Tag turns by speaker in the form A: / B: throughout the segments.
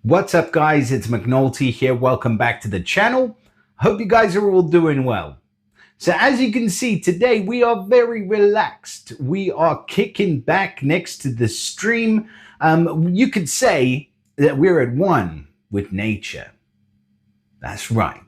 A: What's up, guys? It's McNulty here. Welcome back to the channel. Hope you guys are all doing well. So as you can see, today we are very relaxed. We are kicking back next to the stream. You could say that we're at one with nature. That's right.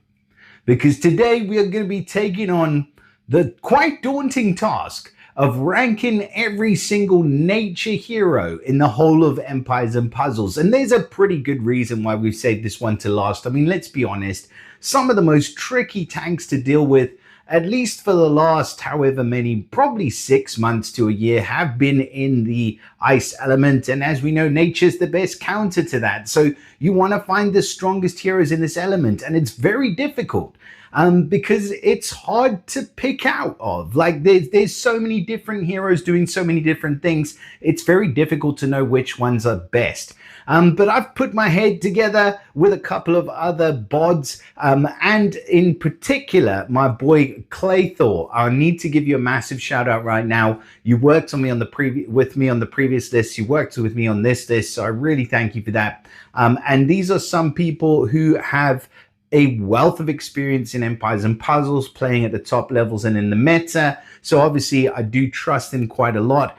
A: Because today we are going to be taking on the quite daunting task of ranking every single nature hero in the whole of Empires and Puzzles. And there's a pretty good reason why we've saved this one to last. I mean, let's be honest, some of the most tricky tanks to deal with, at least for the last however many, probably 6 months to a year, have been in the ice element. And as we know, nature's the best counter to that. So you want to find the strongest heroes in this element, and it's very difficult. Because it's hard to pick out of. Like there's so many different heroes doing so many different things. It's very difficult to know which ones are best. But I've put my head together with a couple of other bods, and in particular, my boy Claythor. I need to give you a massive shout out right now. You worked on me on the previous list. You worked with me on this list, so I really thank you for that. And these are some people who have a wealth of experience in Empires and Puzzles, playing at the top levels and in the meta. So obviously I do trust him quite a lot.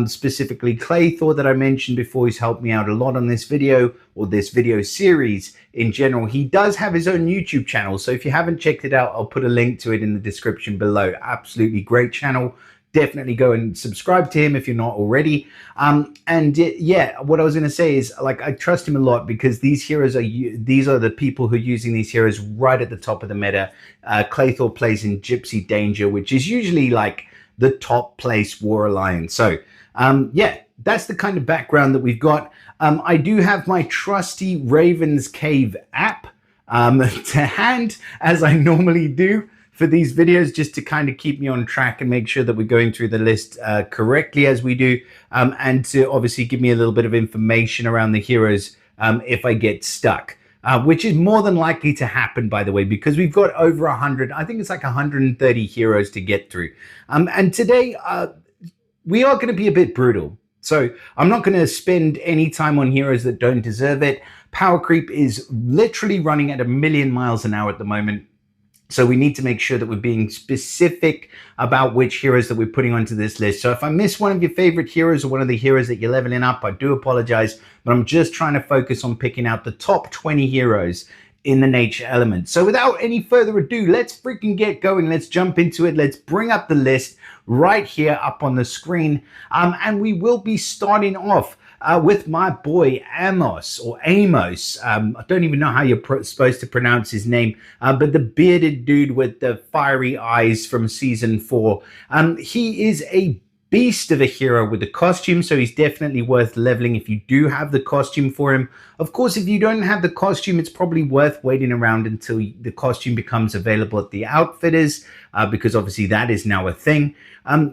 A: Specifically Claythor that I mentioned before, he's helped me out a lot on this video, or this video series in general. He does have his own YouTube channel, so if you haven't checked it out, I'll put a link to it in the description below. Absolutely great channel. Definitely go and subscribe to him if you're not already. Yeah, what I was going to say is, like, I trust him a lot because these heroes these are the people who are using these heroes right at the top of the meta. Claythor plays in Gypsy Danger, which is usually like the top place War Alliance. So yeah, that's the kind of background that we've got. I do have my trusty Raven's Cave app to hand, as I normally do for these videos, just to kind of keep me on track and make sure that we're going through the list correctly as we do, and to obviously give me a little bit of information around the heroes if I get stuck, which is more than likely to happen, by the way, because we've got over 100, I think it's like 130 heroes to get through. And today we are going to be a bit brutal. So I'm not going to spend any time on heroes that don't deserve it. Power creep is literally running at 1,000,000 miles an hour at the moment. So we need to make sure that we're being specific about which heroes that we're putting onto this list. So if I miss one of your favorite heroes or one of the heroes that you're leveling up, I do apologize, but I'm just trying to focus on picking out the top 20 heroes in the nature element. So without any further ado, let's freaking get going. Let's jump into it. Let's bring up the list right here up on the screen. And we will be starting off with my boy Amos, or Amos. I don't even know how you're supposed to pronounce his name, but the bearded dude with the fiery eyes from season 4. He is a beast of a hero with the costume, so he's definitely worth leveling if you do have the costume for him. Of course, if you don't have the costume, it's probably worth waiting around until the costume becomes available at the outfitters, because obviously that is now a thing.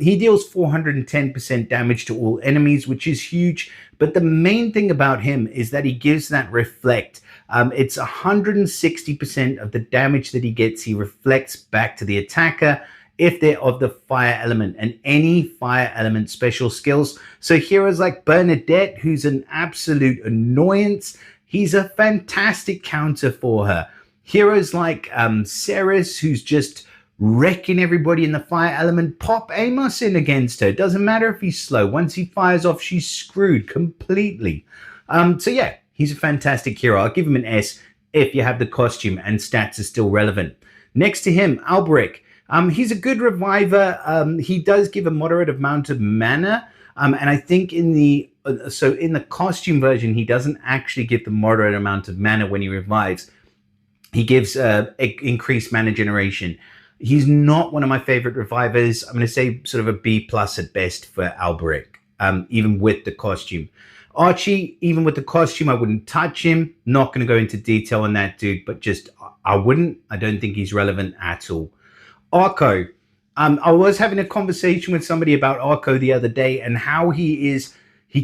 A: He deals 410% damage to all enemies, which is huge. But the main thing about him is that he gives that reflect. It's 160% of the damage that he gets. He reflects back to the attacker if they're of the fire element, and any fire element special skills. So heroes like Bernadette, who's an absolute annoyance, he's a fantastic counter for her. Heroes like Ceres, who's just wrecking everybody in the fire element, pop Amos in against her. Doesn't matter if he's slow. Once he fires off, she's screwed completely. So yeah, he's a fantastic hero. I'll give him an S if you have the costume and stats are still relevant. Next to him, Alberic. He's a good reviver. He does give a moderate amount of mana. And I think in the costume version, he doesn't actually give the moderate amount of mana when he revives. He gives increased mana generation. He's not one of my favorite revivers. I'm going to say sort of a B+ at best for Alberic, even with the costume. Archie, even with the costume, I wouldn't touch him. Not going to go into detail on that dude, but just I wouldn't. I don't think he's relevant at all. Arco. I was having a conversation with somebody about Arco the other day and how he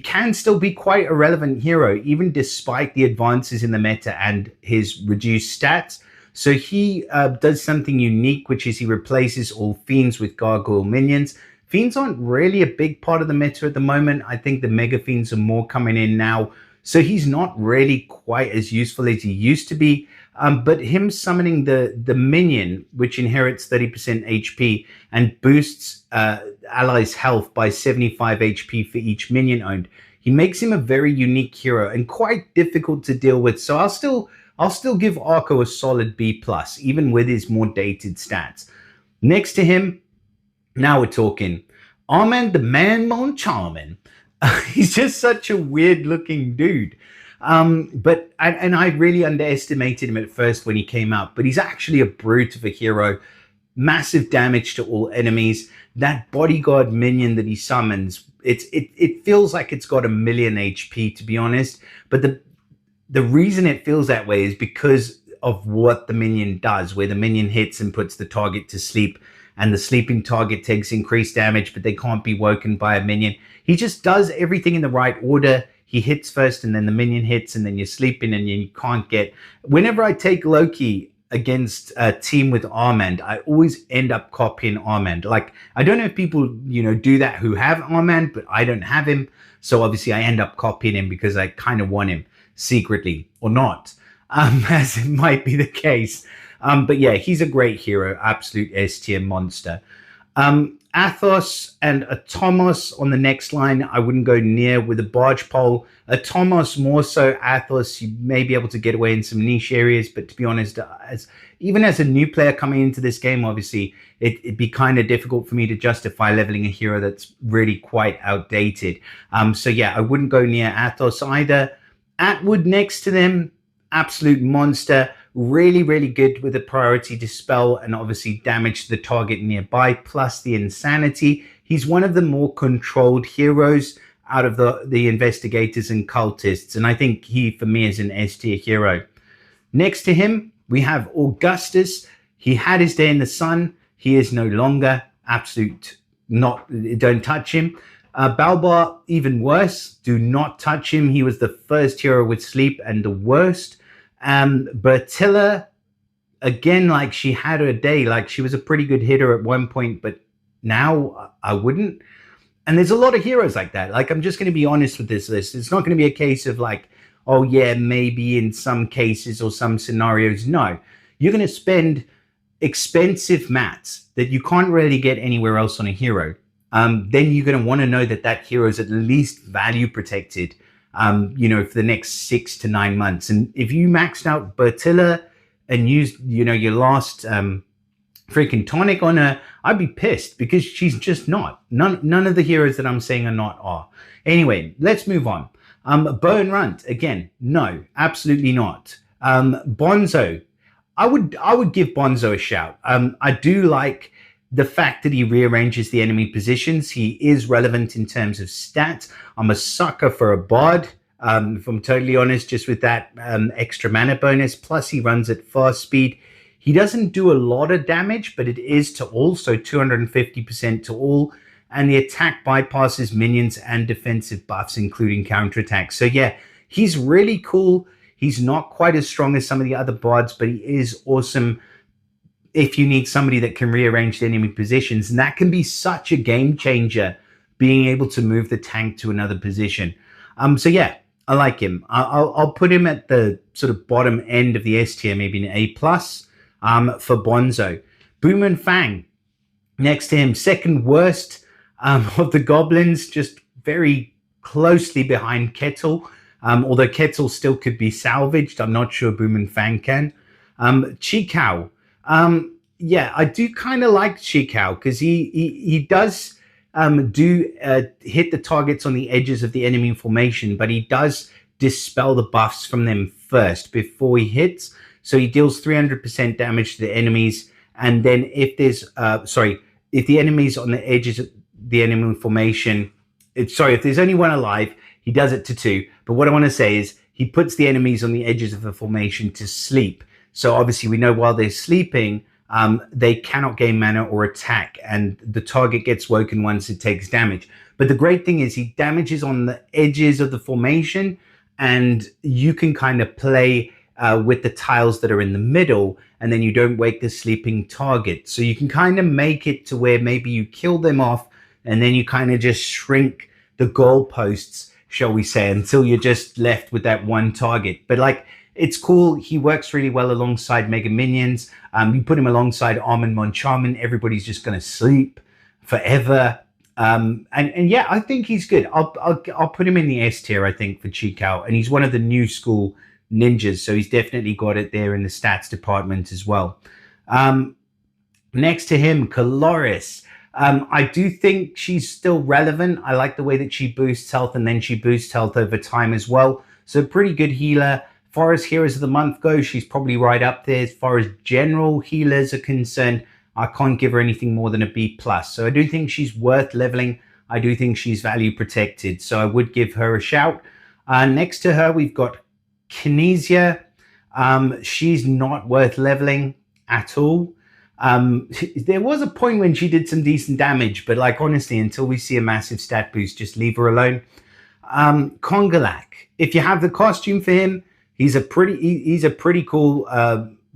A: can still be quite a relevant hero, even despite the advances in the meta and his reduced stats. So he does something unique, which is he replaces all fiends with gargoyle minions. Fiends aren't really a big part of the meta at the moment. I think the mega fiends are more coming in now. So he's not really quite as useful as he used to be. But him summoning the minion, which inherits 30% HP and boosts allies' health by 75 HP for each minion owned, he makes him a very unique hero and quite difficult to deal with. So I'll still give Arco a solid B plus, even with his more dated stats. Next to him, now we're talking Armand the Man Mon Charmin. He's just such a weird looking dude. But I really underestimated him at first when he came out, but he's actually a brute of a hero. Massive damage to all enemies. That bodyguard minion that he summons, it feels like it's got 1,000,000 HP, to be honest. But the reason it feels that way is because of what the minion does, where the minion hits and puts the target to sleep, and the sleeping target takes increased damage, but they can't be woken by a minion. He just does everything in the right order. He hits first, and then the minion hits, and then you're sleeping, and you can't get... Whenever I take Loki against a team with Armand, I always end up copying Armand. Like, I don't know if people, do that who have Armand, but I don't have him. So obviously I end up copying him because I kind of want him secretly, or not, as it might be the case. But yeah, he's a great hero, absolute S tier monster. Athos and Atomos on the next line, I wouldn't go near with a barge pole. Atomos more so. Athos, you may be able to get away in some niche areas, but to be honest, even as a new player coming into this game, obviously, it'd be kind of difficult for me to justify leveling a hero that's really quite outdated. So yeah, I wouldn't go near Athos either. Atwood next to them, absolute monster. Really, really good with the priority dispel and obviously damage to the target nearby, plus the insanity. He's one of the more controlled heroes out of the investigators and cultists, and I think he, for me, is an S tier hero. Next to him, we have Augustus. He had his day in the sun. He is no longer. Absolute not, don't touch him. Balbar, even worse. Do not touch him. He was the first hero with sleep and the worst. Bertilla, again, like, she had her day. Like, she was a pretty good hitter at one point, but now I wouldn't. And there's a lot of heroes like that. Like, I'm just going to be honest with this list. It's not going to be a case of like, oh yeah, maybe in some cases or some scenarios. No, you're going to spend expensive mats that you can't really get anywhere else on a hero. Then you're going to want to know that that hero is at least value protected, for the next 6 to 9 months. And if you maxed out Bertilla and used, your last freaking tonic on her, I'd be pissed, because she's just not. None of the heroes that I'm saying are not are. Anyway, let's move on. Bone Runt, again, no, absolutely not. Bonzo, I would give Bonzo a shout. I do like the fact that he rearranges the enemy positions. He is relevant in terms of stats. I'm a sucker for a bard, if I'm totally honest, just with that extra mana bonus. Plus, he runs at fast speed. He doesn't do a lot of damage, but it is to all, so 250% to all. And the attack bypasses minions and defensive buffs, including counterattacks. So yeah, he's really cool. He's not quite as strong as some of the other bards, but he is awesome if you need somebody that can rearrange the enemy positions. And that can be such a game changer, being able to move the tank to another position. So yeah, I like him. I'll put him at the sort of bottom end of the S tier, maybe an A+, for Bonzo. Boom and Fang, next to him, second worst of the goblins, just very closely behind Kettle. Although Kettle still could be salvaged, I'm not sure Boom and Fang can. Chikao, yeah, I do kind of like Chikao, because he does hit the targets on the edges of the enemy formation, but he does dispel the buffs from them first before he hits. So he deals 300% damage to the enemies, and then if there's if the enemy's on the edges of the enemy formation, if there's only one alive, he does it to 2. But what I want to say is he puts the enemies on the edges of the formation to sleep. So obviously we know while they're sleeping, they cannot gain mana or attack, and the target gets woken once it takes damage. But the great thing is he damages on the edges of the formation, and you can kind of play with the tiles that are in the middle, and then you don't wake the sleeping target. So you can kind of make it to where maybe you kill them off, and then you kind of just shrink the goalposts shall we say, until you're just left with that one target. But like, it's cool. He works really well alongside Mega Minions. You put him alongside Armin Moncharmin, everybody's just going to sleep forever. And yeah, I think he's good. I'll put him in the S tier, I think, for Chikao, and he's one of the new school ninjas, so he's definitely got it there in the stats department as well. Next to him, Caloris. I do think she's still relevant. I like the way that she boosts health and then she boosts health over time as well. So pretty good healer. As far as Heroes of the Month goes, she's probably right up there. As far as general healers are concerned, I can't give her anything more than a B+. So I do think she's worth leveling. I do think she's value protected. So I would give her a shout. Next to her, we've got Kinesia. She's not worth leveling at all. There was a point when she did some decent damage, but like honestly, until we see a massive stat boost, just leave her alone. Kongolak, if you have the costume for him, he's a pretty cool,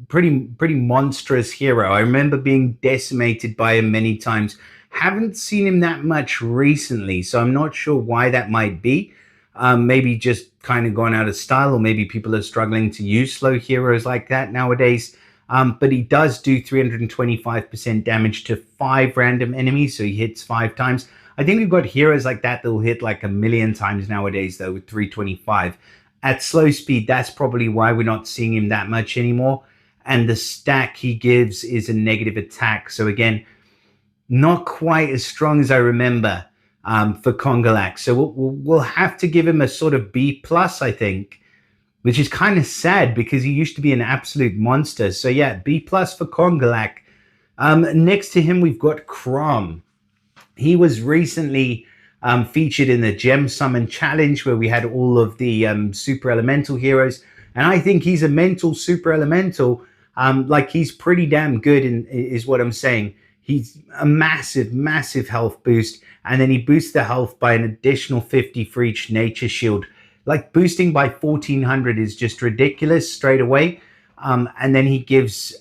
A: pretty monstrous hero. I remember being decimated by him many times. Haven't seen him that much recently, so I'm not sure why that might be. Maybe just kind of gone out of style, or maybe people are struggling to use slow heroes like that nowadays. But he does do 325% damage to 5 random enemies, so he hits 5 times. I think we've got heroes like that will hit like 1,000,000 times nowadays, though, with 325. At slow speed, that's probably why we're not seeing him that much anymore. And the stack he gives is a negative attack. So again, not quite as strong as I remember for Kongolak. So we'll have to give him a sort of B+, I think, which is kind of sad because he used to be an absolute monster. So yeah, B+ for Kongolak. Next to him, we've got Crom. He was recently featured in the Gem Summon Challenge, where we had all of the super elemental heroes. And I think he's a mental super elemental. Like, he's pretty damn good, is what I'm saying. He's a massive, massive health boost. And then he boosts the health by an additional 50 for each nature shield. Like, boosting by 1400 is just ridiculous straight away. And then he gives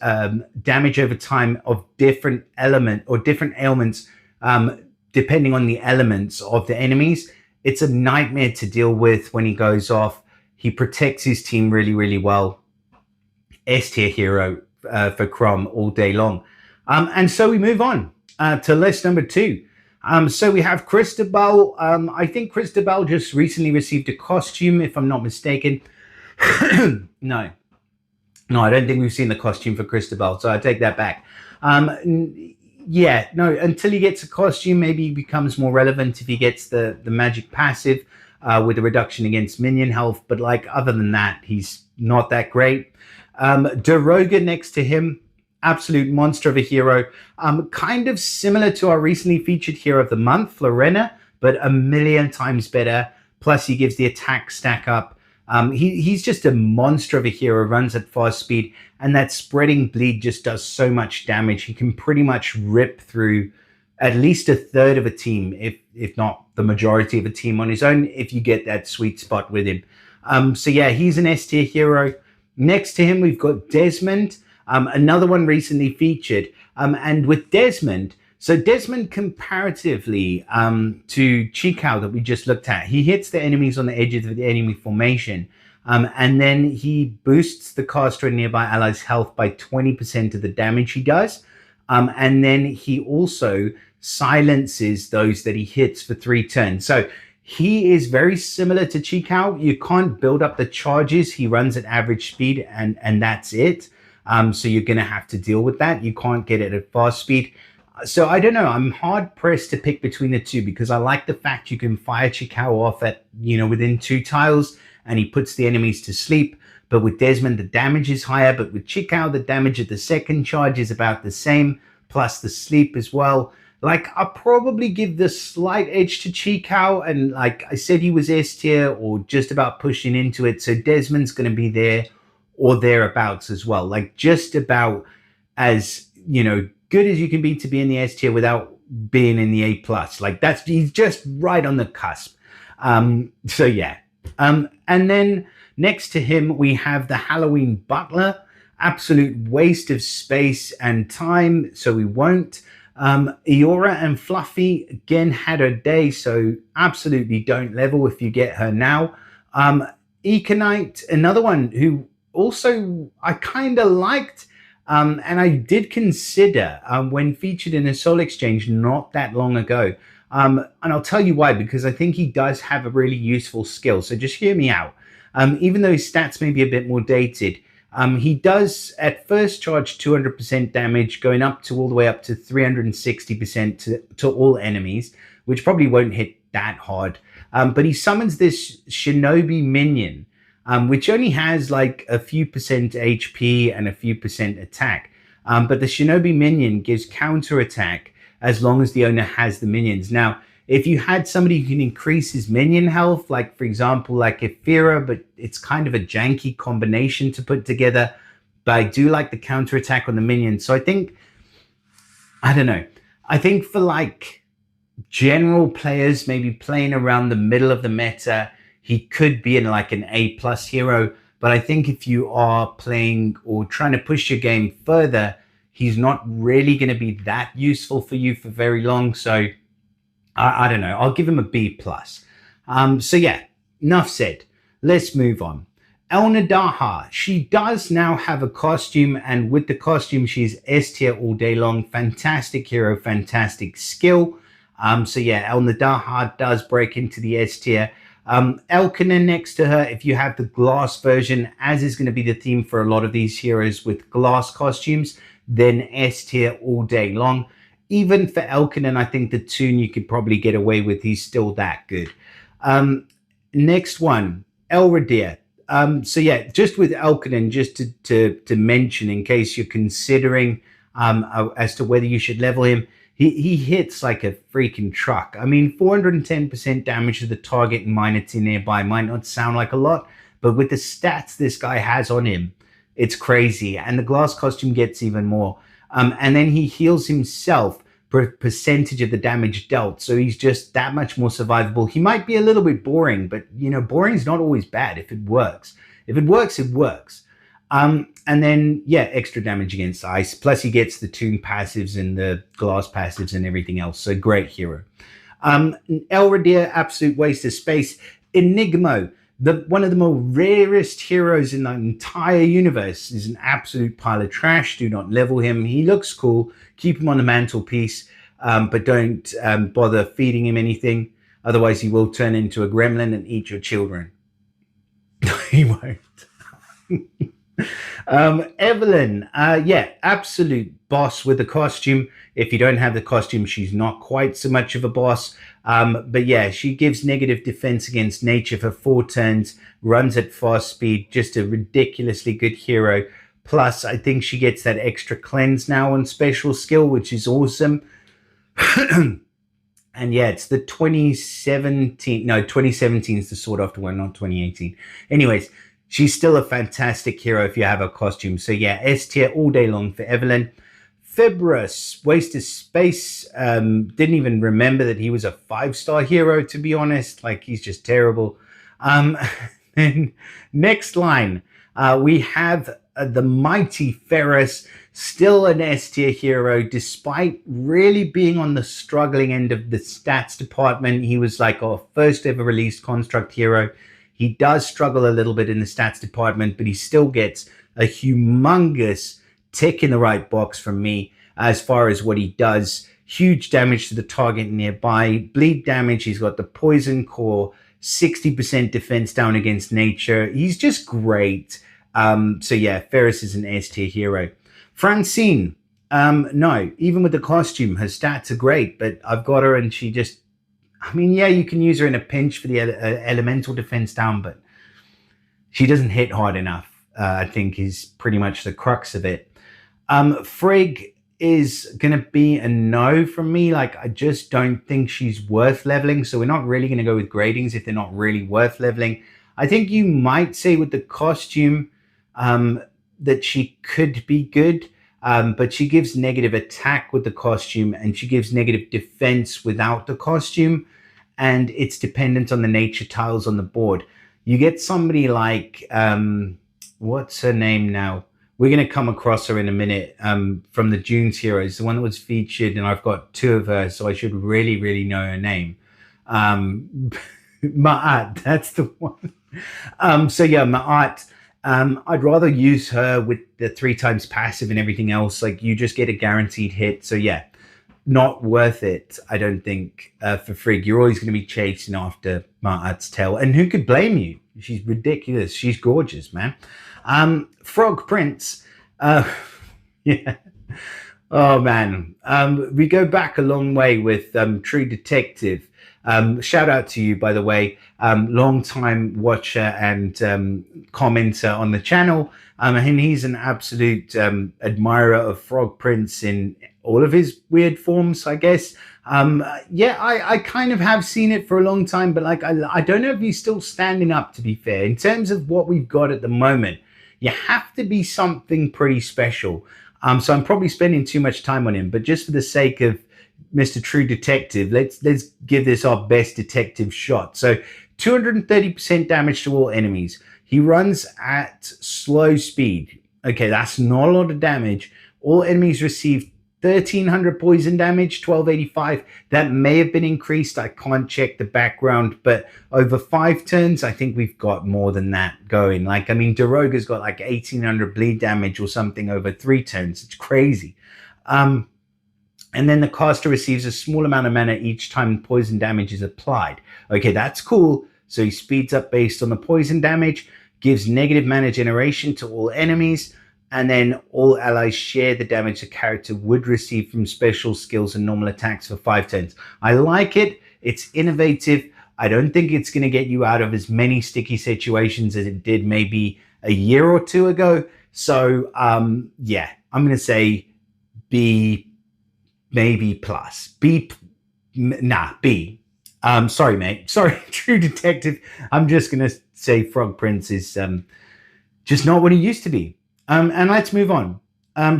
A: damage over time of different element or different ailments, depending on the elements of the enemies. It's a nightmare to deal with when he goes off. He protects his team really, really well. S tier hero for Crom all day long. And so we move on to list number 2. So we have Cristobal. I think Cristobal just recently received a costume, if I'm not mistaken. No, I don't think we've seen the costume for Cristobal, so I take that back. Yeah, no, until he gets a costume, maybe he becomes more relevant if he gets the magic passive with a reduction against minion health. But like, other than that, he's not that great. Daroga next to him, absolute monster of a hero. Kind of similar to our recently featured hero of the month, Florena, but 1,000,000 times better. Plus, he gives the attack stack up. He's just a monster of a hero, runs at fast speed, and that spreading bleed just does so much damage. He can pretty much rip through at least a third of a team, if not the majority of a team on his own, if you get that sweet spot with him. So yeah, he's an S tier hero. Next to him, we've got Desmond, another one recently featured. And with Desmond, so Desmond comparatively to Chikao that we just looked at, he hits the enemies on the edges of the enemy formation. And then he boosts the caster and nearby allies' health by 20% of the damage he does. And then he also silences those that he hits for 3 turns. So he is very similar to Chikao. You can't build up the charges. He runs at average speed and that's it. So you're going to have to deal with that. You can't get it at fast speed. So I don't know. I'm hard pressed to pick between the two because I like the fact you can fire Chikao off at, within 2 tiles and he puts the enemies to sleep. But with Desmond, the damage is higher. But with Chikao, the damage at the second charge is about the same, plus the sleep as well. Like, I'll probably give the slight edge to Chikao. And like I said, he was S tier or just about pushing into it. So Desmond's going to be there or thereabouts as well. Like, just about as, good as you can be to be in the S tier without being in the A+. Like, he's just right on the cusp. So yeah. And then next to him, we have the Halloween Butler. Absolute waste of space and time, so we won't. Eora and Fluffy again had her day, so absolutely don't level if you get her now. Econite, another one who also I kind of liked, and I did consider when featured in a Soul Exchange not that long ago. And I'll tell you why, because I think he does have a really useful skill. So just hear me out. Even though his stats may be a bit more dated, he does at first charge 200% damage, going up to all the way up to 360% to all enemies, which probably won't hit that hard. But he summons this Shinobi minion, which only has like a few percent HP and a few percent attack. But the Shinobi minion gives counter attack as long as the owner has the minions. Now, if you had somebody who can increase his minion health, like for example, like Ephira, but it's kind of a janky combination to put together. But I do like the counter attack on the minions. So I think, I don't know. I think for like general players, maybe playing around the middle of the meta, he could be in like an A+ hero. But I think if you are playing or trying to push your game further, he's not really going to be that useful for you for very long. So I don't know. I'll give him a B+. So yeah, enough said. Let's move on. Elnadaha, she does now have a costume, and with the costume, she's S tier all day long. Fantastic hero, fantastic skill. So yeah, Elnadaha does break into the S tier. Elkinen next to her, if you have the glass version, as is going to be the theme for a lot of these heroes with glass costumes, then S tier all day long. Even for Elkinen, I think the Toon you could probably get away with. He's still that good. Next one, Elradir. So yeah, just with Elkinen, just to mention in case you're considering as to whether you should level him, he hits like a freaking truck. I mean, 410% damage to the target and minor to nearby might not sound like a lot, but with the stats this guy has on him, it's crazy. And the glass costume gets even more. And then he heals himself per percentage of the damage dealt. So he's just that much more survivable. He might be a little bit boring, but you know, boring is not always bad if it works. If it works, it works. And then, yeah, extra damage against ice. Plus he gets the Toon passives and the glass passives and everything else. So great hero. Elradir, absolute waste of space. Enigmo, one of the more rarest heroes in the entire universe, is an absolute pile of trash. Do not level him. He looks cool. Keep him on the mantelpiece, but don't bother feeding him anything. Otherwise, he will turn into a gremlin and eat your children. He won't. Evelyn, yeah, absolute boss with the costume. If you don't have the costume, she's not quite so much of a boss. But yeah, she gives negative defense against nature for 4 turns, runs at fast speed, just a ridiculously good hero. Plus, I think she gets that extra cleanse now on special skill, which is awesome. And yeah, it's the 2017 is the Sword After one, not 2018. Anyways, she's still a fantastic hero if you have a costume. So yeah, S tier all day long for Evelyn. Fibrous, waste of space. Didn't even remember that he was a 5-star hero, to be honest. Like, he's just terrible. And next line, we have the mighty Ferris, still an S tier hero, despite really being on the struggling end of the stats department. He was like our first ever released construct hero. He does struggle a little bit in the stats department, but he still gets a humongous tick in the right box from me as far as what he does. Huge damage to the target nearby, bleed damage. He's got the poison core, 60% defense down against nature. He's just great. So yeah, Ferris is an S tier hero. Francine, no, even with the costume, her stats are great, but I've got her and she just, I mean, yeah, you can use her in a pinch for the elemental defense down, but she doesn't hit hard enough, I think is pretty much the crux of it. Frigg is going to be a no from me. Like, I just don't think she's worth leveling. So we're not really going to go with gradings if they're not really worth leveling. I think you might say with the costume that she could be good, but she gives negative attack with the costume and she gives negative defense without the costume. And it's dependent on the nature tiles on the board. You get somebody like, what's her name now? We're going to come across her in a minute, from the Dunes Heroes, the one that was featured, and I've got two of her, so I should really, really know her name. Ma'at, that's the one. So yeah, Ma'at. I'd rather use her with the 3 times passive and everything else. Like, you just get a guaranteed hit. So yeah, not worth it, I don't think, for Frigg. You're always going to be chasing after Ma'at's tail. And who could blame you? She's ridiculous. She's gorgeous, man. Frog Prince. Yeah. Oh, man. We go back a long way with True Detective. Shout out to you, by the way, long time watcher and commenter on the channel. And he's an absolute admirer of Frog Prince in all of his weird forms, I guess. Yeah, I kind of have seen it for a long time, but like, I don't know if he's still standing up, to be fair. In terms of what we've got at the moment, you have to be something pretty special. So I'm probably spending too much time on him, but just for the sake of Mr. True Detective, let's give this our best detective shot. So 230% damage to all enemies. He runs at slow speed. Okay, that's not a lot of damage. All enemies receive 1,300 poison damage, 1,285. That may have been increased. I can't check the background, but over 5 turns, I think we've got more than that going. Like, I mean, Daroga's got like 1,800 bleed damage or something over 3 turns. It's crazy. And then the caster receives a small amount of mana each time poison damage is applied. Okay, that's cool. So he speeds up based on the poison damage, gives negative mana generation to all enemies, and then all allies share the damage the character would receive from special skills and normal attacks for 5 turns. I like it. It's innovative. I don't think it's going to get you out of as many sticky situations as it did maybe a year or two ago. So, yeah, I'm going to say B, maybe plus. B. Sorry, mate. Sorry, True Detective. I'm just going to say Frog Prince is just not what he used to be. And let's move on.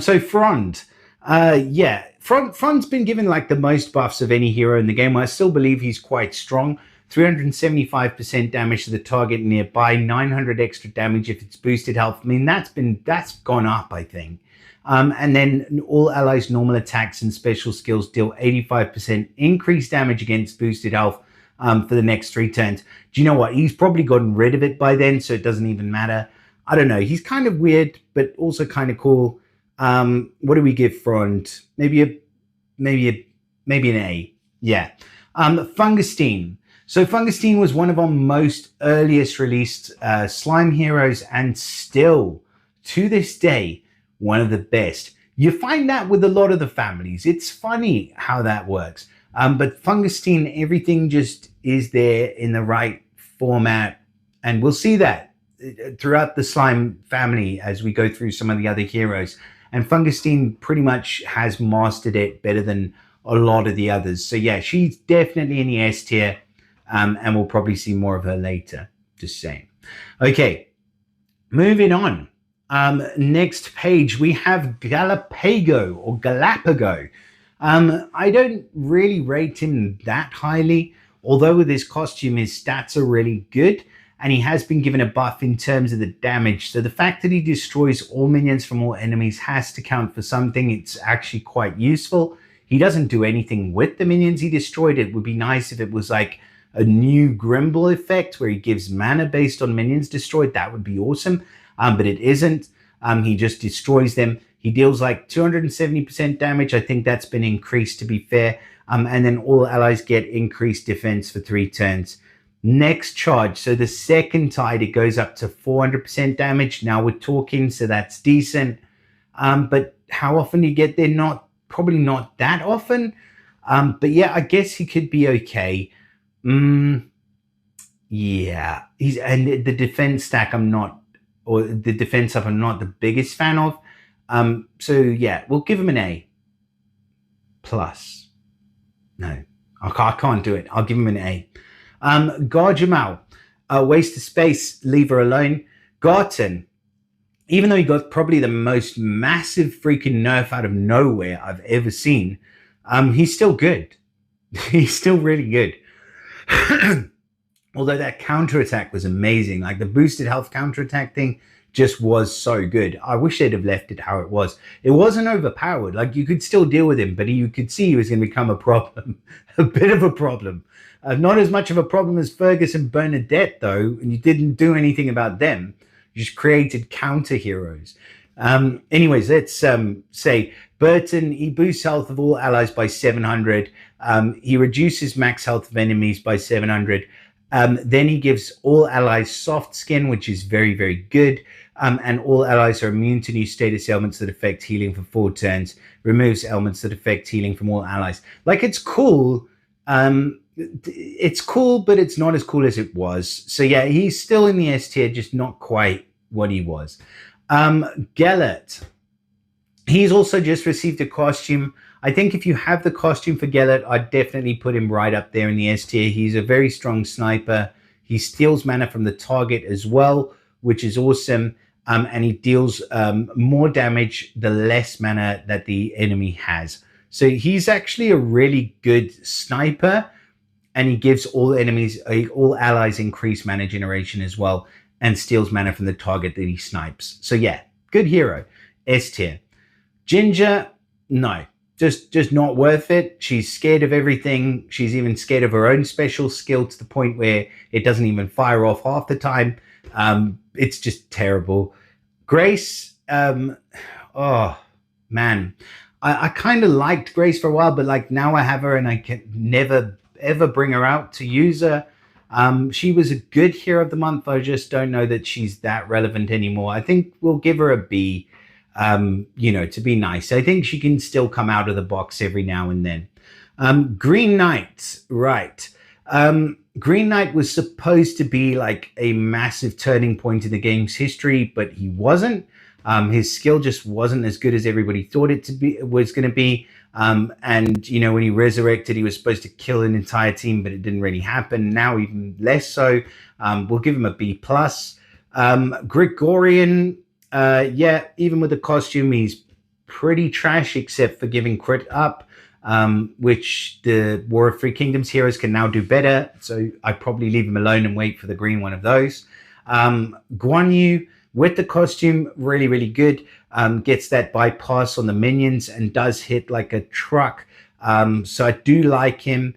A: So Frond. Yeah, Frond's been given like the most buffs of any hero in the game. I still believe he's quite strong. 375% damage to the target nearby, 900 extra damage if it's boosted health. I mean, that's gone up, I think. And then all allies' normal attacks and special skills deal 85% increased damage against boosted health for the next 3 turns. Do you know what? He's probably gotten rid of it by then, so it doesn't even matter. I don't know. He's kind of weird, but also kind of cool. What do we give Frond? Maybe an A. Yeah. Fungustine. So Fungustine was one of our most earliest released slime heroes, and still to this day one of the best. You find that with a lot of the families. It's funny how that works. But Fungustine, everything just is there in the right format, and we'll see that throughout the slime family as we go through some of the other heroes. And Fungustine pretty much has mastered it better than a lot of the others. So yeah, she's definitely in the S tier, and we'll probably see more of her later. Just saying. Okay, moving on. Next page, we have Galapago or Galapago. I don't really rate him that highly, although with his costume, his stats are really good, and he has been given a buff in terms of the damage. So the fact that he destroys all minions from all enemies has to count for something. It's actually quite useful. He doesn't do anything with the minions he destroyed. It would be nice if it was like a new Grimble effect where he gives mana based on minions destroyed. That would be awesome. But it isn't. He just destroys them. He deals like 270% damage. I think that's been increased, to be fair. And then all allies get increased defense for 3 turns. Next charge. So the second tide, it goes up to 400% damage. Now we're talking, so that's decent. But how often do you get there? Probably not that often. But yeah, I guess he could be okay. Yeah. And the defense stack the defense up I'm not the biggest fan of. So yeah, we'll give him an A plus. No, I can't do it. I'll give him an A. Garjamal, waste of space, leave her alone. Garten, even though he got probably the most massive freaking nerf out of nowhere I've ever seen, he's still good. He's still really good. Although that counterattack was amazing. Like the boosted health counterattack thing, just was so good. I wish they'd have left it how it was. It wasn't overpowered. Like, you could still deal with him, but you could see he was going to become a problem, a bit of a problem. Not as much of a problem as Fergus and Bernadette, though, and you didn't do anything about them. You just created counter heroes. Anyways, let's say Burton, he boosts health of all allies by 700. He reduces max health of enemies by 700. Then he gives all allies soft skin, which is very, very good. And all allies are immune to new status elements that affect healing for 4 turns. Removes elements that affect healing from all allies. Like, it's cool. It's cool, but it's not as cool as it was. So yeah, he's still in the S tier, just not quite what he was. Gellert. He's also just received a costume. I think if you have the costume for Gellert, I'd definitely put him right up there in the S tier. He's a very strong sniper. He steals mana from the target as well, which is awesome. And he deals more damage the less mana that the enemy has. So he's actually a really good sniper, and he gives all enemies, all allies increased mana generation as well, and steals mana from the target that he snipes. So yeah, good hero. S tier. Ginger, no, just not worth it. She's scared of everything. She's even scared of her own special skill to the point where it doesn't even fire off half the time. It's just terrible. Grace, oh man, I kind of liked Grace for a while, but like now I have her and I can never ever bring her out to use her. She was a good hero of the month. I just don't know that she's that relevant anymore. I think we'll give her a B, to be nice. I think she can still come out of the box every now and then. Green Knight, right. Green Knight was supposed to be like a massive turning point in the game's history, but he wasn't. His skill just wasn't as good as everybody thought it was going to be. And when he resurrected, he was supposed to kill an entire team, but it didn't really happen. Now even less so. We'll give him a B+. Gregorian, even with the costume, he's pretty trash except for giving crit up, which the War of Three Kingdoms heroes can now do better. So I'd probably leave him alone and wait for the green one of those. Guan Yu with the costume, really, really good. Gets that bypass on the minions and does hit like a truck. So I do like him.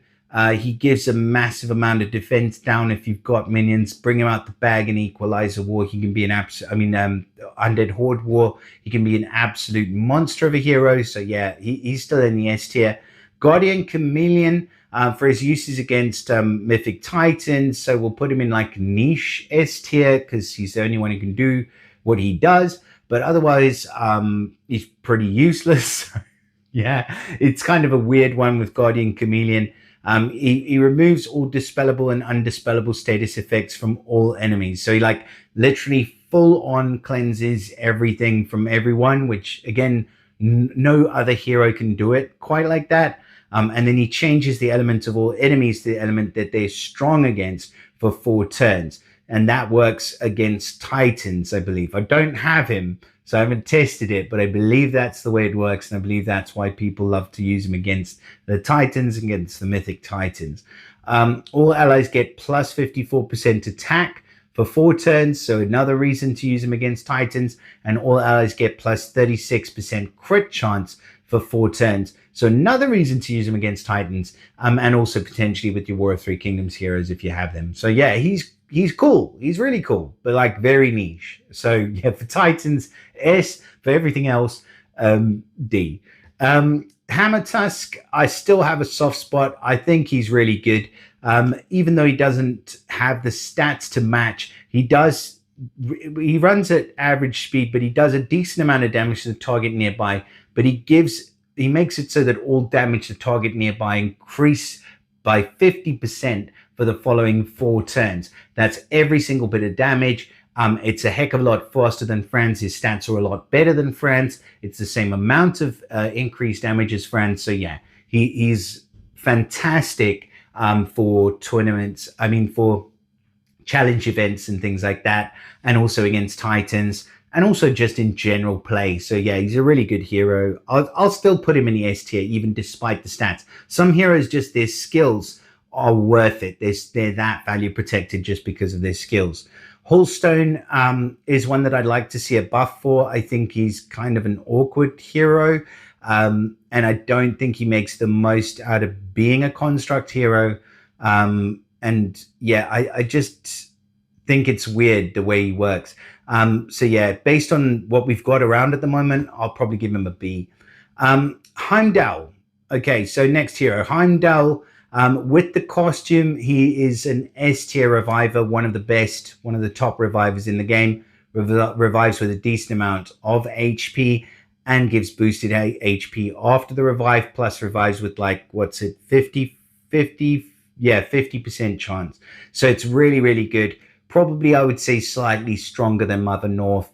A: He gives a massive amount of defense down if you've got minions. Bring him out the bag in Equalizer War. He can be Undead Horde War. He can be an absolute monster of a hero. So yeah, he's still in the S tier. Guardian Chameleon for his uses against Mythic Titans. So we'll put him in like niche S tier because he's the only one who can do what he does. But otherwise, he's pretty useless. Yeah, it's kind of a weird one with Guardian Chameleon. He removes all dispellable and undispellable status effects from all enemies. So he like literally full on cleanses everything from everyone, which again, no other hero can do it quite like that. And then he changes the element of all enemies to the element that they're strong against for 4 turns. And that works against Titans, I believe. I don't have him, so I haven't tested it, but I believe that's the way it works, and I believe that's why people love to use him against the Titans, against the Mythic Titans. All allies get plus 54% attack for 4 turns, so another reason to use him against Titans, and all allies get plus 36% crit chance for 4 turns. So another reason to use him against Titans, and also potentially with your War of Three Kingdoms heroes if you have them. So yeah, he's cool. He's really cool, but like very niche. So yeah, for Titans, S. For everything else, D. Hammer Tusk, I still have a soft spot. I think he's really good. Even though he doesn't have the stats to match, he runs at average speed, but he does a decent amount of damage to the target nearby. But he makes it so that all damage to target nearby increase by 50% for the following 4 turns. That's every single bit of damage. It's a heck of a lot faster than Franz. His stats are a lot better than Franz. It's the same amount of increased damage as Franz. So yeah, he's fantastic for tournaments. For challenge events and things like that, and also against Titans, and also just in general play. So yeah, he's a really good hero. I'll still put him in the S tier, even despite the stats. Some heroes, just their skills are worth it. They're that value protected just because of their skills. Hallstone is one that I'd like to see a buff for. I think he's kind of an awkward hero, and I don't think he makes the most out of being a construct hero. And yeah, I just think it's weird the way he works. So yeah, based on what we've got around at the moment, I'll probably give him a B. Heimdall. Okay, so next hero, Heimdall. With the costume, he is an S tier reviver, one of the best, one of the top revivers in the game. Revives with a decent amount of HP and gives boosted HP after the revive, plus revives with like, what's it, 50, yeah, 50% chance. So it's really, really good. Probably, I would say, slightly stronger than Mother North.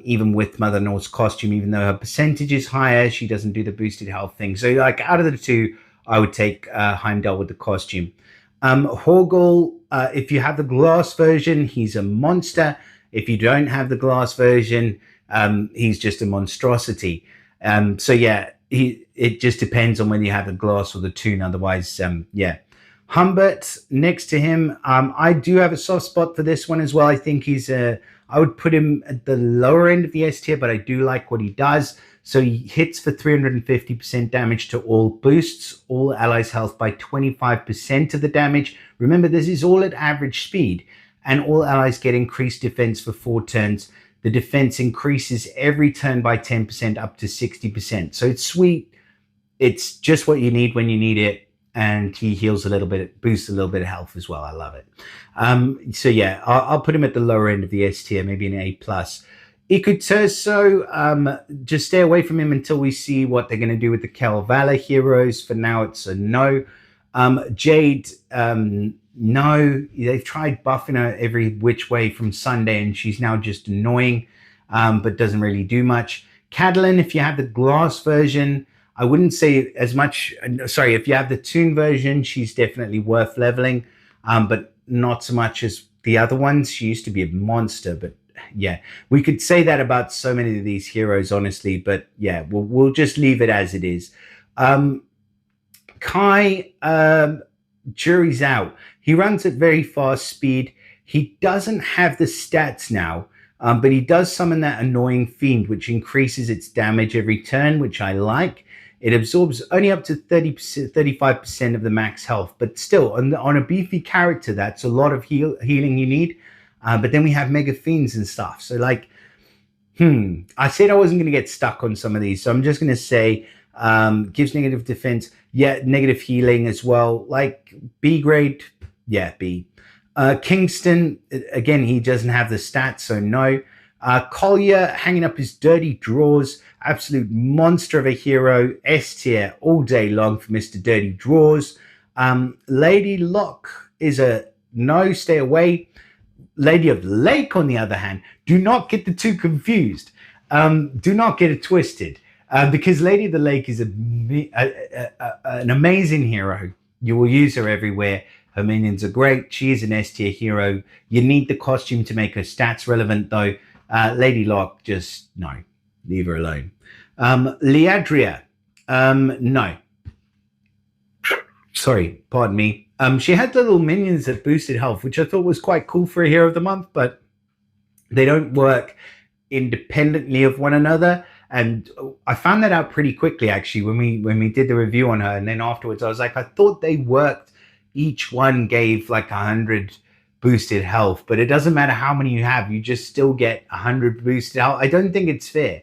A: Even with Mother North's costume, even though her percentage is higher, she doesn't do the boosted health thing. So like out of the two, I would take Heimdall with the costume. Horgul, if you have the glass version, he's a monster. If you don't have the glass version, he's just a monstrosity. So yeah, it just depends on whether you have the glass or the toon. Otherwise, yeah. Humbert, next to him, I do have a soft spot for this one as well. I think I would put him at the lower end of the S tier, but I do like what he does. So he hits for 350% damage to all boosts, all allies' health by 25% of the damage. Remember, this is all at average speed, and all allies get increased defense for 4 turns. The defense increases every turn by 10% up to 60%. So it's sweet. It's just what you need when you need it. And he heals a little bit, boosts a little bit of health as well. I love it. So yeah, I'll put him at the lower end of the S tier, maybe an A+. Ikuturso, just stay away from him until we see what they're going to do with the Kalevala heroes. For now, it's a no. Jade, no. They've tried buffing her every which way from Sunday, and she's now just annoying, but doesn't really do much. Catalan, if you have the glass version, I wouldn't say as much. Sorry, if you have the toon version, she's definitely worth leveling, but not so much as the other ones. She used to be a monster, but yeah, we could say that about so many of these heroes, honestly. But yeah, we'll just leave it as it is. Kai, jury's out. He runs at very fast speed. He doesn't have the stats now, but he does summon that annoying fiend, which increases its damage every turn, which I like. It absorbs only up to 35% of the max health, but still, on a beefy character, that's a lot of healing you need. But then we have mega fiends and stuff. So like, I said I wasn't going to get stuck on some of these, so I'm just going to say gives negative defense, yeah, negative healing as well. Like B grade, yeah, B. Kingston, again, he doesn't have the stats, so no. Collier hanging up his dirty drawers, absolute monster of a hero, S tier all day long for Mr. Dirty Drawers. Lady Locke is a no, stay away. Lady of the Lake, on the other hand, do not get the two confused. Do not get it twisted, because Lady of the Lake is an amazing hero. You will use her everywhere. Her minions are great. She is an S tier hero. You need the costume to make her stats relevant, though. Lady Locke, just no, leave her alone. Liadria, no. Sorry, pardon me. She had little minions that boosted health, which I thought was quite cool for a hero of the month, but they don't work independently of one another. And I found that out pretty quickly, actually, when we did the review on her. And then afterwards, I was like, I thought they worked. Each one gave like 100 boosted health, but it doesn't matter how many you have, you just still get 100 boosted health. I don't think it's fair.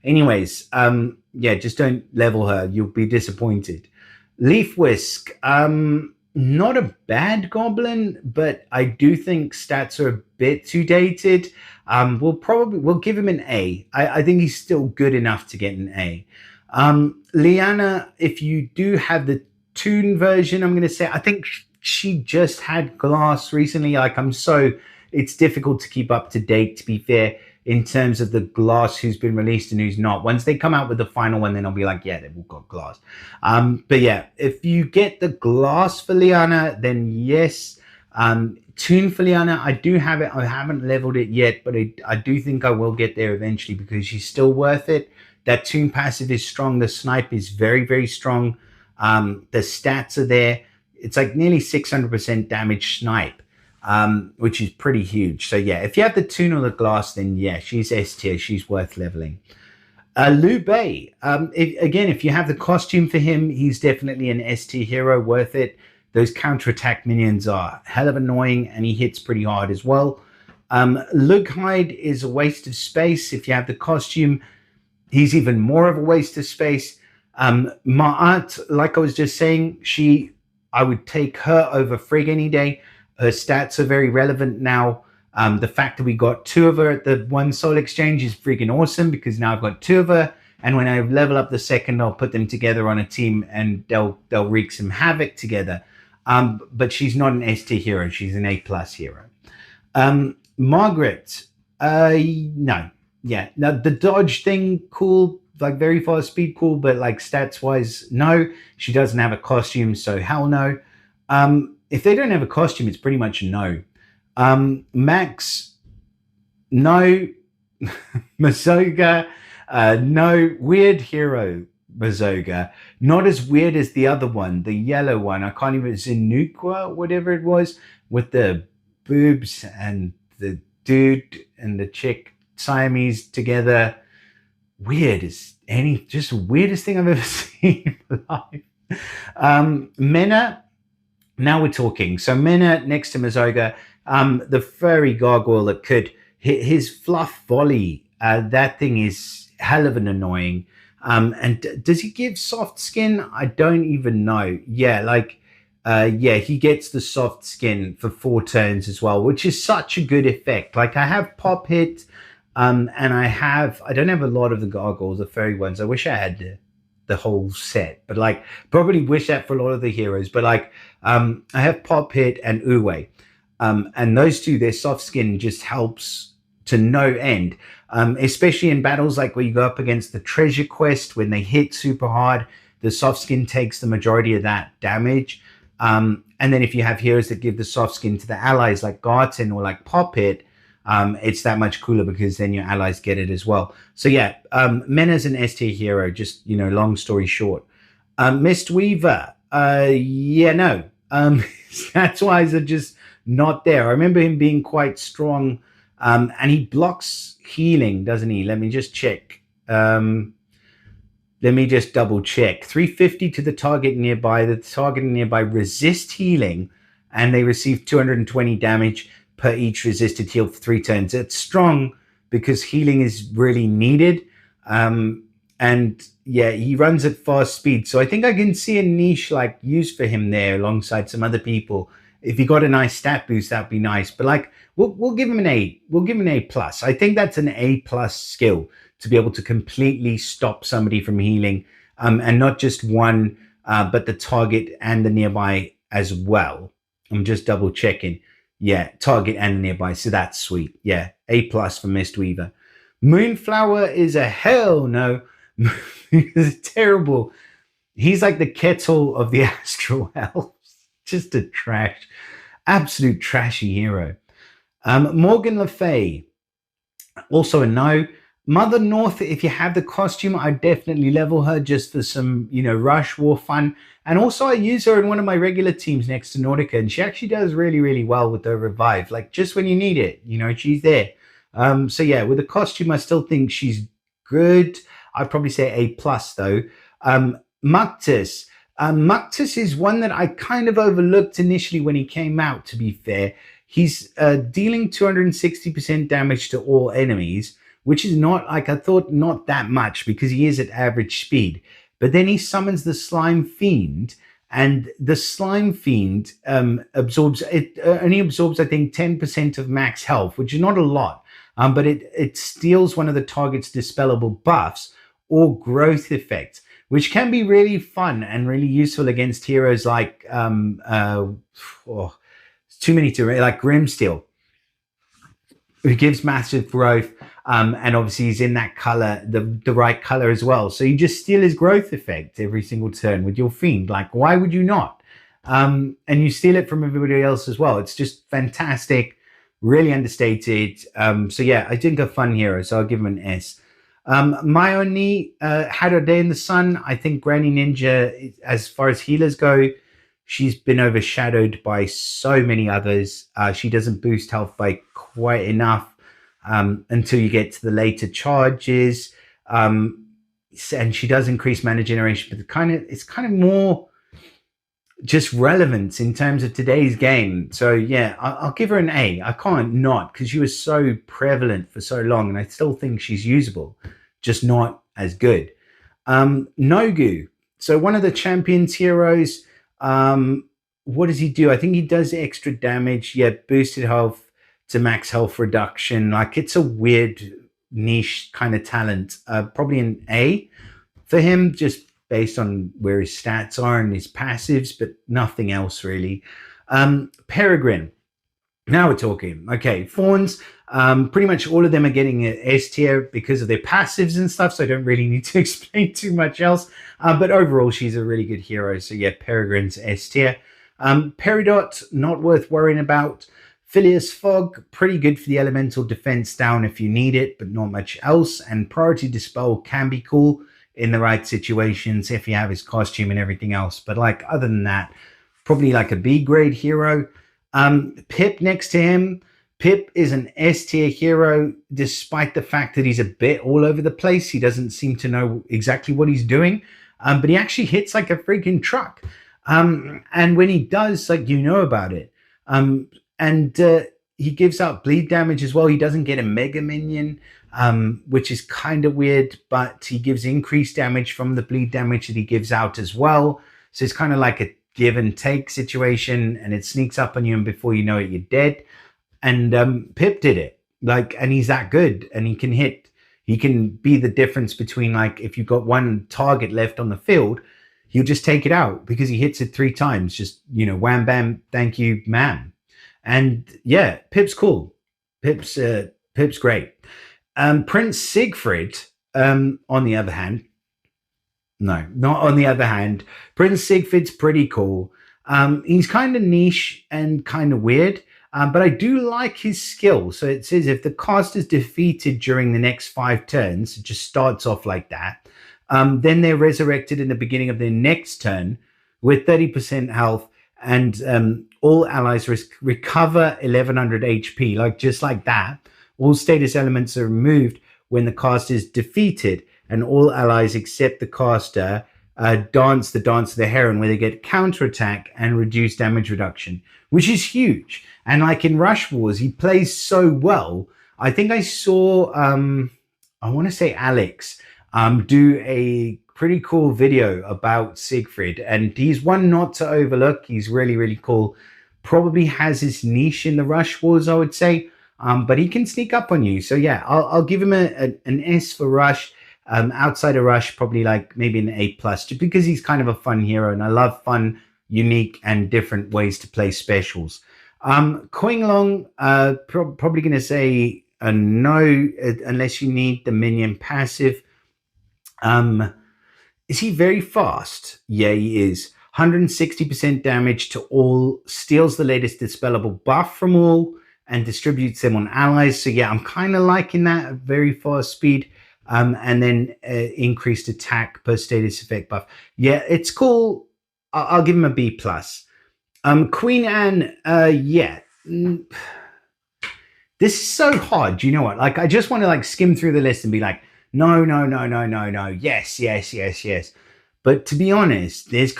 A: Anyways, yeah, just don't level her. You'll be disappointed. Leaf Whisk, not a bad goblin, but I do think stats are a bit too dated. We'll give him an A. I think he's still good enough to get an A. Liana, if you do have the toon version, I'm going to say, I think she just had glass recently. Like, it's difficult to keep up to date, to be fair, in terms of the glass who's been released and who's not. Once they come out with the final one, then I'll be like, yeah, they've all got glass. But yeah, if you get the glass for Liana, then yes. Toon for Liana, I do have it. I haven't leveled it yet, but I do think I will get there eventually because she's still worth it. That toon passive is strong. The snipe is very, very strong. The stats are there. It's like nearly 600% damage snipe. which is pretty huge. So yeah, if you have the tune or the glass, then yeah, she's S tier. She's worth leveling. Liu Bei, if you have the costume for him, he's definitely an S tier hero, worth it. Those counterattack minions are hell of annoying, and he hits pretty hard as well. Lughide is a waste of space. If you have the costume, he's even more of a waste of space. Ma'at, like I was just saying, I would take her over Frigg any day. Her stats are very relevant now. The fact that we got two of her at the one soul exchange is freaking awesome, because now I've got two of her, and when I level up the second, I'll put them together on a team and they'll wreak some havoc together. But she's not an S tier hero. She's an A+ hero. Margaret, no. Yeah, now the dodge thing, cool, like very fast speed, cool, but like stats wise, no. She doesn't have a costume, so hell no. If they don't have a costume, it's pretty much a no. Max, no. Mazoga, no. Weird hero, Mazoga. Not as weird as the other one, the yellow one. I can't even, Zinukwa, whatever it was, with the boobs and the dude and the chick Siamese together. Weird as just weirdest thing I've ever seen in life. Mena, now we're talking. So Mena next to Mazoga, the furry gargoyle that could hit his fluff volley. That thing is hell of an annoying. And does he give soft skin? I don't even know. Yeah, he gets the soft skin for 4 turns as well, which is such a good effect. Like I have pop hit, and I don't have a lot of the gargoyles, the furry ones. I wish I had the whole set, but like probably wish that for a lot of the heroes. But like I have pop hit and Uwe, and those two, their soft skin just helps to no end. Especially in battles like where you go up against the treasure quest, when they hit super hard, the soft skin takes the majority of that damage. And then if you have heroes that give the soft skin to the allies like Garten or like Poppet, it's that much cooler, because then your allies get it as well. So yeah, Mena's an S tier hero, just, long story short. Mistweaver, no. Stats wise are just not there. I remember him being quite strong, and he blocks healing, doesn't he? Let me just check. Let me just double check. 350 to the target nearby. The target nearby resist healing, and they receive 220 damage per each resisted heal for 3 turns. It's strong because healing is really needed. And yeah, he runs at fast speed. So I think I can see a niche like use for him there alongside some other people. If he got a nice stat boost, that'd be nice. But like, we'll give him an A. We'll give him an A+. I think that's an A+ skill, to be able to completely stop somebody from healing, and not just one, but the target and the nearby as well. I'm just double checking. Yeah, target and nearby. So that's sweet. Yeah, A+ for Mistweaver. Moonflower is a hell no. It's terrible. He's like the Kettle of the Astral Elves. Just a absolute trashy hero. Morgan Le Fay, also a no. Mother North, if you have the costume, I definitely level her just for some, rush war fun. And also I use her in one of my regular teams next to Nordica, and she actually does really, really well with the revive. Like just when you need it, she's there. So yeah, with the costume, I still think she's good. I'd probably say A+ though. Muktus. Muktus is one that I kind of overlooked initially when he came out, to be fair. He's dealing 260% damage to all enemies, which is not, like I thought, not that much, because he is at average speed. But then he summons the Slime Fiend, and the Slime Fiend only absorbs, I think, 10% of max health, which is not a lot. But it steals one of the target's dispellable buffs or growth effects, which can be really fun and really useful against heroes like too many to like Grimsteel, who gives massive growth, and obviously he's in that color, the right color as well. So you just steal his growth effect every single turn with your Fiend. Like, why would you not? And you steal it from everybody else as well. It's just fantastic, really understated. So yeah, I think a fun hero, so I'll give him an S. Mayoni had her day in the sun. I think Granny Ninja, as far as healers go, she's been overshadowed by so many others. She doesn't boost health by quite enough until you get to the later charges. And she does increase mana generation, but it's kind of more just relevance in terms of today's game. So yeah, I'll give her an A. I can't not, because she was so prevalent for so long, and I still think she's usable, just not as good. Nogu. So one of the champions heroes. What does he do? I think he does extra damage. Yeah, boosted health to max health reduction. Like, it's a weird niche kind of talent. Probably an A for him, just based on where his stats are and his passives, but nothing else really. Peregrine. Now we're talking. Okay, Fawns, pretty much all of them are getting an S tier because of their passives and stuff, so I don't really need to explain too much else. But overall, she's a really good hero, so yeah, Peregrine's S tier. Peridot, not worth worrying about. Phileas Fog, pretty good for the elemental defense down if you need it, but not much else. And Priority Dispel can be cool in the right situations if you have his costume and everything else. But like, other than that, probably like a B grade hero. Pip next to him. Pip is an S tier hero, despite the fact that he's a bit all over the place. He doesn't seem to know exactly what he's doing, but he actually hits like a freaking truck. And when he does, like, you know about it. And he gives out bleed damage as well. He doesn't get a mega minion, which is kind of weird, but he gives increased damage from the bleed damage that he gives out as well. So it's kind of like a give and take situation, and it sneaks up on you, and before you know it, you're dead. And Pip did it, like, and he's that good, and he can hit. He can be the difference between, like, if you've got one target left on the field, he'll just take it out because he hits it 3 times. Just, you know, wham bam, thank you, ma'am. And yeah, Pip's cool. Pip's great. Prince Siegfried, on the other hand, no, not on the other hand. Prince Siegfried's pretty cool. He's kind of niche and kind of weird, but I do like his skill. So it says if the cast is defeated during the next 5 turns, it just starts off like that. Then they're resurrected in the beginning of their next turn with 30% health, and all allies recover 1100 HP, like just like that. All status elements are removed when the caster is defeated, and all allies except the caster dance the dance of the heron, where they get counterattack and reduced damage reduction, which is huge. And like in Rush Wars, he plays so well. I think I saw, I want to say Alex, do a pretty cool video about Siegfried, and he's one not to overlook. He's really, really cool. Probably has his niche in the Rush Wars, I would say, but he can sneak up on you. So yeah, I'll give him an S for Rush. Outside of Rush, probably like maybe an A+, just because he's kind of a fun hero, and I love fun, unique, and different ways to play specials. Koing Long, probably going to say a no, unless you need the minion passive. Is he very fast? Yeah, he is. 160% damage to all, steals the latest dispellable buff from all, and distributes them on allies. So yeah, I'm kind of liking that, very fast speed. And then increased attack per status effect buff. Yeah, it's cool. I'll give him a B+. Queen Anne, yeah. This is so hard. Do you know what? Like, I just want to like skim through the list and be like, no, no, no, no, no, no. Yes, yes, yes, yes. But to be honest, there's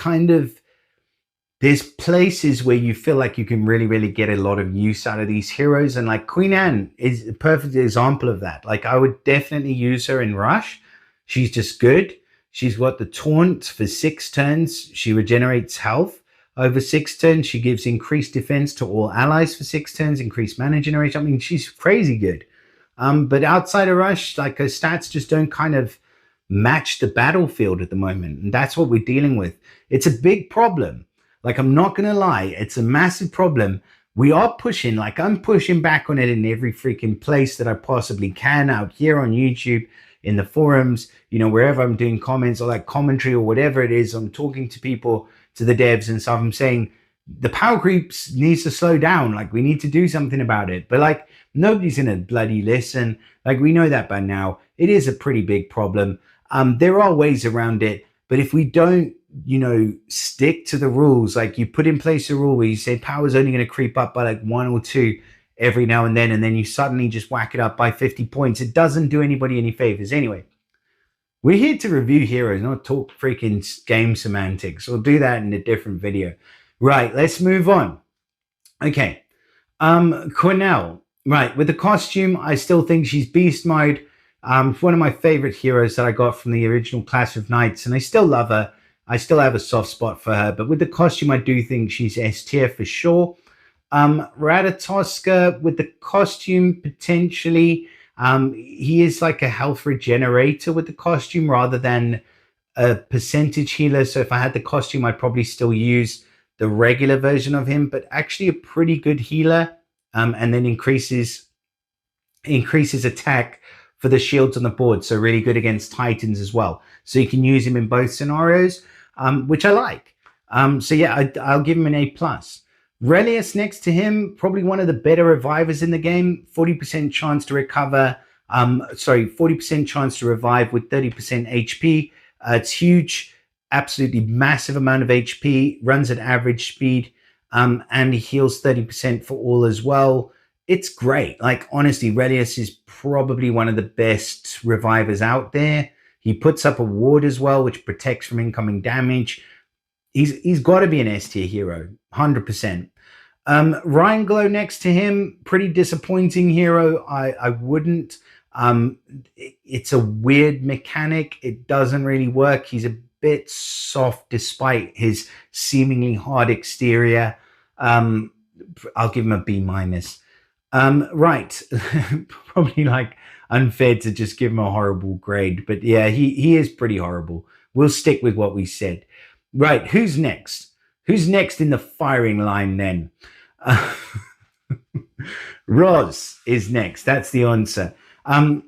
A: places where you feel like you can really, really get a lot of use out of these heroes. And like Queen Anne is a perfect example of that. Like, I would definitely use her in Rush. She's just good. She's got the taunt for 6 turns. She regenerates health over 6 turns. She gives increased defense to all allies for 6 turns, increased mana generation. I mean, she's crazy good. But outside of Rush, like, her stats just don't kind of match the battlefield at the moment. And that's what we're dealing with. It's a big problem. Like, I'm not going to lie, it's a massive problem. We are pushing, like, I'm pushing back on it in every freaking place that I possibly can, out here on YouTube, in the forums, you know, wherever I'm doing comments or like commentary or whatever it is. I'm talking to people, to the devs and stuff. I'm saying the power creeps needs to slow down. Like, we need to do something about it. But like, nobody's going to bloody listen. Like, we know that by now. It is a pretty big problem. There are ways around it. But if we don't stick to the rules. Like you put in place a rule where you say power's only going to creep up by like 1 or 2 every now and then you suddenly just whack it up by 50 points. It doesn't do anybody any favors. Anyway, we're here to review heroes, not talk freaking game semantics. We'll do that in a different video. Right, let's move on. Okay. Cornell. Right, with the costume, I still think she's beast mode. One of my favorite heroes that I got from the original Clash of Knights, and I still love her. I still have a soft spot for her, but with the costume, I do think she's S tier for sure. Ratatoska, with the costume, potentially, he is like a health regenerator with the costume rather than a percentage healer. So if I had the costume, I'd probably still use the regular version of him, but actually a pretty good healer, and then increases attack for the shields on the board. So really good against Titans as well. So you can use him in both scenarios, which I like. So yeah, I'll give him an A+. Relius next to him, probably one of the better revivers in the game. 40% chance to recover. 40% chance to revive with 30% HP. It's huge, absolutely massive amount of HP. Runs at average speed, and he heals 30% for all as well. It's great. Like honestly, Relius is probably one of the best revivers out there. He puts up a ward as well, which protects from incoming damage. He's got to be an S tier hero, 100%. Ryan Glow next to him, pretty disappointing hero. I wouldn't. It's a weird mechanic. It doesn't really work. He's a bit soft despite his seemingly hard exterior. I'll give him a B-. Right. Probably like unfair to just give him a horrible grade, but yeah, he is pretty horrible. We'll stick with what we said. Right, who's next? Who's next in the firing line then? Roz is next. That's the answer.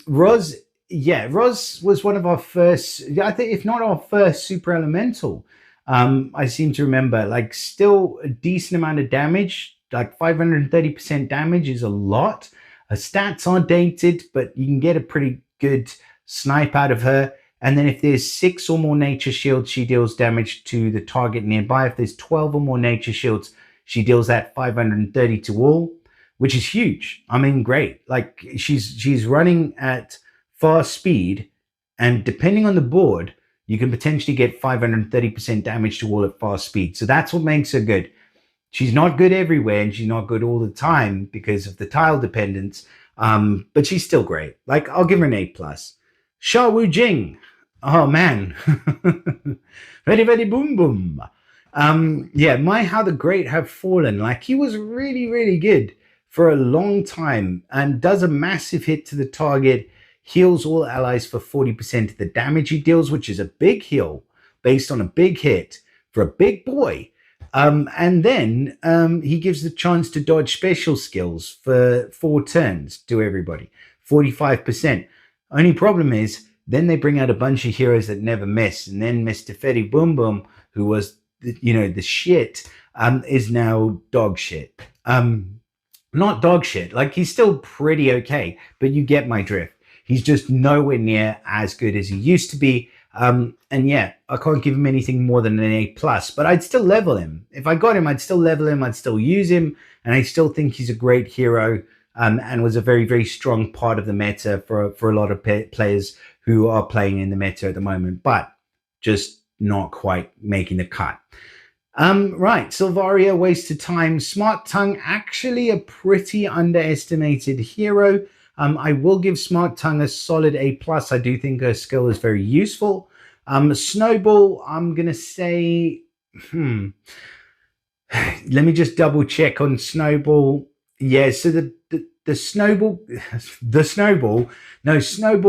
A: Roz was one of our first, I think, if not our first super elemental. I seem to remember, like, still a decent amount of damage, like 530% damage is a lot. Her stats are dated, but you can get a pretty good snipe out of her. And then if there's 6 or more nature shields, she deals damage to the target nearby. If there's 12 or more nature shields, she deals that 530 to all, which is huge. I mean, great. Like she's running at fast speed, and depending on the board, you can potentially get 530% damage to all at fast speed. So that's what makes her good. She's not good everywhere, and she's not good all the time because of the tile dependence. But she's still great. Like, I'll give her an A+. Sha Wu Jing. Oh man. Very, very boom boom. Yeah, my how the great have fallen. Like, he was really, really good for a long time and does a massive hit to the target, heals all allies for 40% of the damage he deals, which is a big heal based on a big hit for a big boy. And then he gives the chance to dodge special skills for 4 turns to everybody, 45%. Only problem is, then they bring out a bunch of heroes that never miss. And then Mr. Fetty Boom Boom, who was, the shit, is now dog shit. Not dog shit. Like, he's still pretty okay, but you get my drift. He's just nowhere near as good as he used to be. And yeah, I can't give him anything more than an A+, but I'd still level him. If I got him, I'd still level him. I'd still use him. And I still think he's a great hero, and was a very, very strong part of the meta for a lot of players who are playing in the meta at the moment, but just not quite making the cut. Right, Sylvaria, wasted time. Smart Tongue, actually a pretty underestimated hero. I will give Smart Tongue a solid A+. I do think her skill is very useful. Snowball, I'm going to say, let me just double check on Snowball. Yeah, so Snowball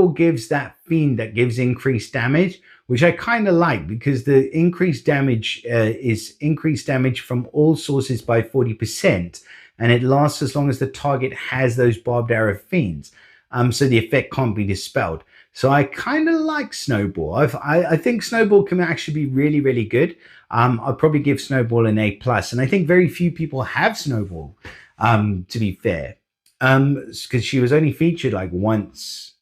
A: gives that fiend that gives increased damage, which I kind of like, because the increased damage is increased damage from all sources by 40%, and it lasts as long as the target has those barbed arrow fiends. So the effect can't be dispelled. So I kind of like Snowball. I think Snowball can actually be really, really good. I'll probably give Snowball an A+, and I think very few people have Snowball, to be fair. Because she was only featured like once,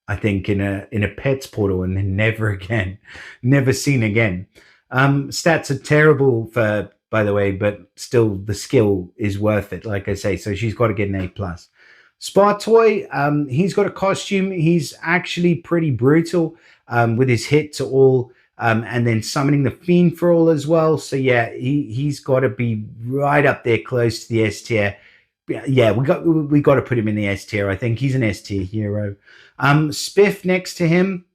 A: I think, in a pets portal, and then never seen again. Stats are terrible for, by the way, but still the skill is worth it, like I say. So she's got to get an A plus. Spartoy, he's got a costume. He's actually pretty brutal with his hit to all, and then summoning the Fiend for all as well. So yeah, he's got to be right up there, close to the S tier. Yeah, we got to put him in the S tier. I think he's an S tier hero. Spiff next to him.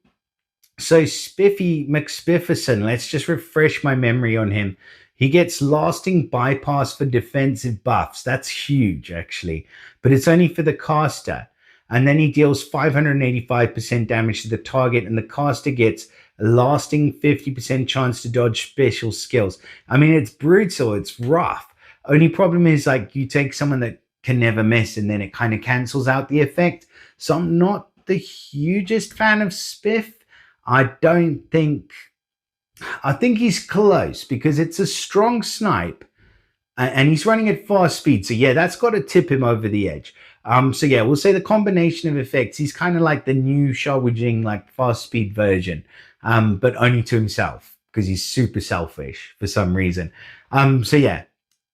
A: So Spiffy McSpifferson, let's just refresh my memory on him. He gets lasting bypass for defensive buffs. That's huge, actually. But it's only for the caster. And then he deals 585% damage to the target, and the caster gets a lasting 50% chance to dodge special skills. I mean, it's brutal. It's rough. Only problem is, like, you take someone that can never miss, and then it kind of cancels out the effect. So I'm not the hugest fan of Spiff. I think he's close because it's a strong snipe and he's running at fast speed. So yeah, that's got to tip him over the edge. So yeah, we'll say the combination of effects, he's kind of like the new Xiaowijing, like fast speed version, but only to himself because he's super selfish for some reason. So yeah,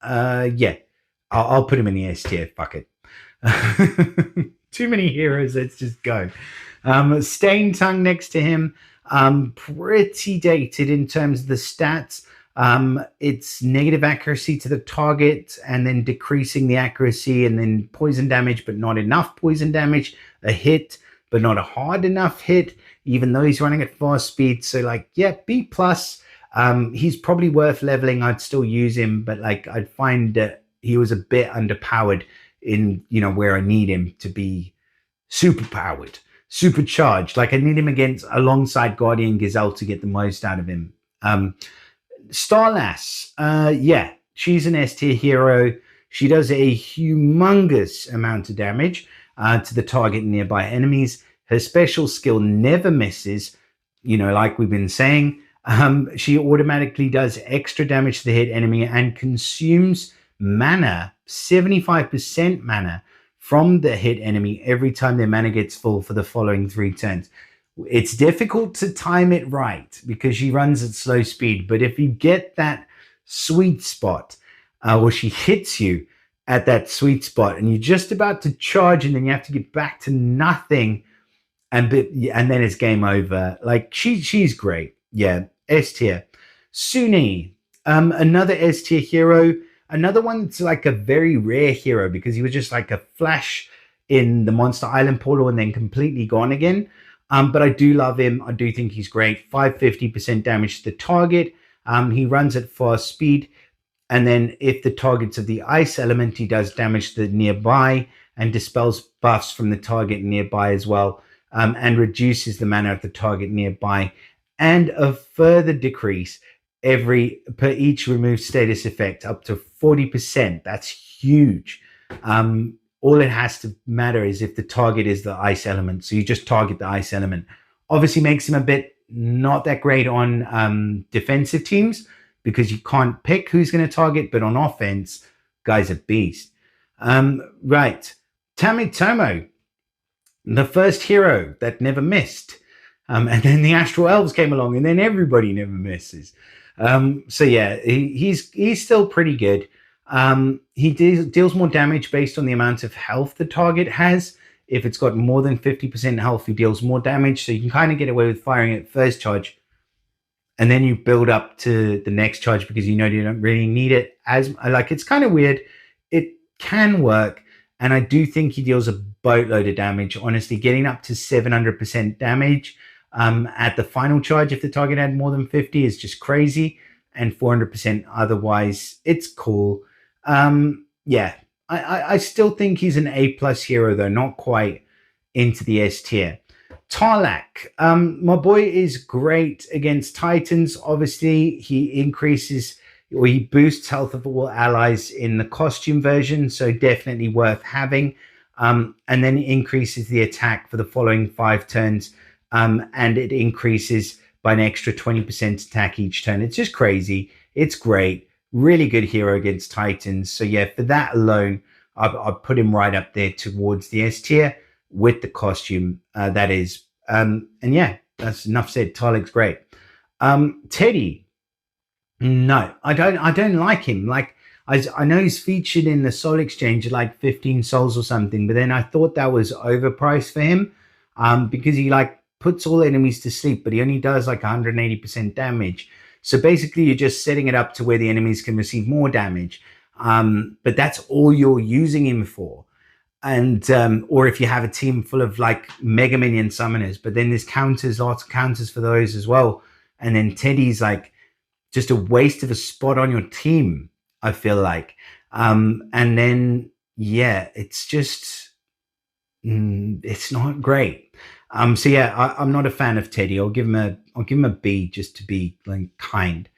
A: I'll put him in the S tier. Fuck it. Too many heroes. Let's just go. Stain Tongue next to him. Pretty dated in terms of the stats. It's negative accuracy to the target and then decreasing the accuracy and then poison damage, but not enough poison damage. A hit, but not a hard enough hit, even though he's running at fast speed. So like, yeah, B plus. He's probably worth leveling. I'd still use him, but like I'd find that he was a bit underpowered in, you know, where I need him to be superpowered, supercharged. Like I need him alongside Guardian Gazelle to get the most out of him. Starlass, yeah, she's an S tier hero. She does a humongous amount of damage to the target and nearby enemies. Her special skill never misses, you know, like we've been saying. She automatically does extra damage to the hit enemy and consumes mana, 75% mana from the hit enemy every time their mana gets full for the following 3 turns. It's difficult to time it right because she runs at slow speed, but if you get that sweet spot, or she hits you at that sweet spot and you're just about to charge and then you have to get back to nothing and then it's game over. Like she's great. Yeah, S tier. Suni, another S tier hero. Another one that's like a very rare hero because he was just like a flash in the Monster Island portal and then completely gone again. But I do love him. I do think he's great. 550% damage to the target. He runs at fast speed. And then if the target's of the ice element, he does damage to the nearby and dispels buffs from the target nearby as well. And reduces the mana of the target nearby. And a further decrease per each removed status effect up to 40%. That's huge. All it has to matter is if the target is the ice element. So you just target the ice element. Obviously makes him a bit not that great on defensive teams because you can't pick who's going to target, but on offense, guy's a beast. Right. Tamitomo, the first hero that never missed. And then the Astral Elves came along and then everybody never misses. So yeah, he's still pretty good. He deals more damage based on the amount of health the target has. If it's got more than 50% health, he deals more damage. So you can kind of get away with firing at first charge. And then you build up to the next charge because you know you don't really need it as like it's kind of weird. It can work. And I do think he deals a boatload of damage. Honestly, getting up to 700% damage at the final charge if the target had more than 50 is just crazy, and 400% otherwise. It's cool. Yeah, I still think he's an A plus hero though, not quite into the S tier. Tarlak, my boy is great against Titans. Obviously, he boosts health of all allies in the costume version, so definitely worth having. And then it increases the attack for the following 5 turns. And it increases by an extra 20% attack each turn. It's just crazy. It's great. Really good hero against Titans. So yeah, for that alone, I'll put him right up there towards the S tier with the costume, that is. And yeah, that's enough said. Tarlak's great. Teddy. No, I don't. I don't like him. Like I know he's featured in the Soul Exchange at like 15 souls or something, but then I thought that was overpriced for him, because he like puts all enemies to sleep, but he only does like 180% damage. So basically, you're just setting it up to where the enemies can receive more damage. But that's all you're using him for. And or if you have a team full of like Mega Minion summoners, but then there's counters, lots of counters for those as well. And then Teddy's like just a waste of a spot on your team, I feel like. And then, yeah, it's just, it's not great. So yeah, I'm not a fan of Teddy. I'll give him a B just to be like kind.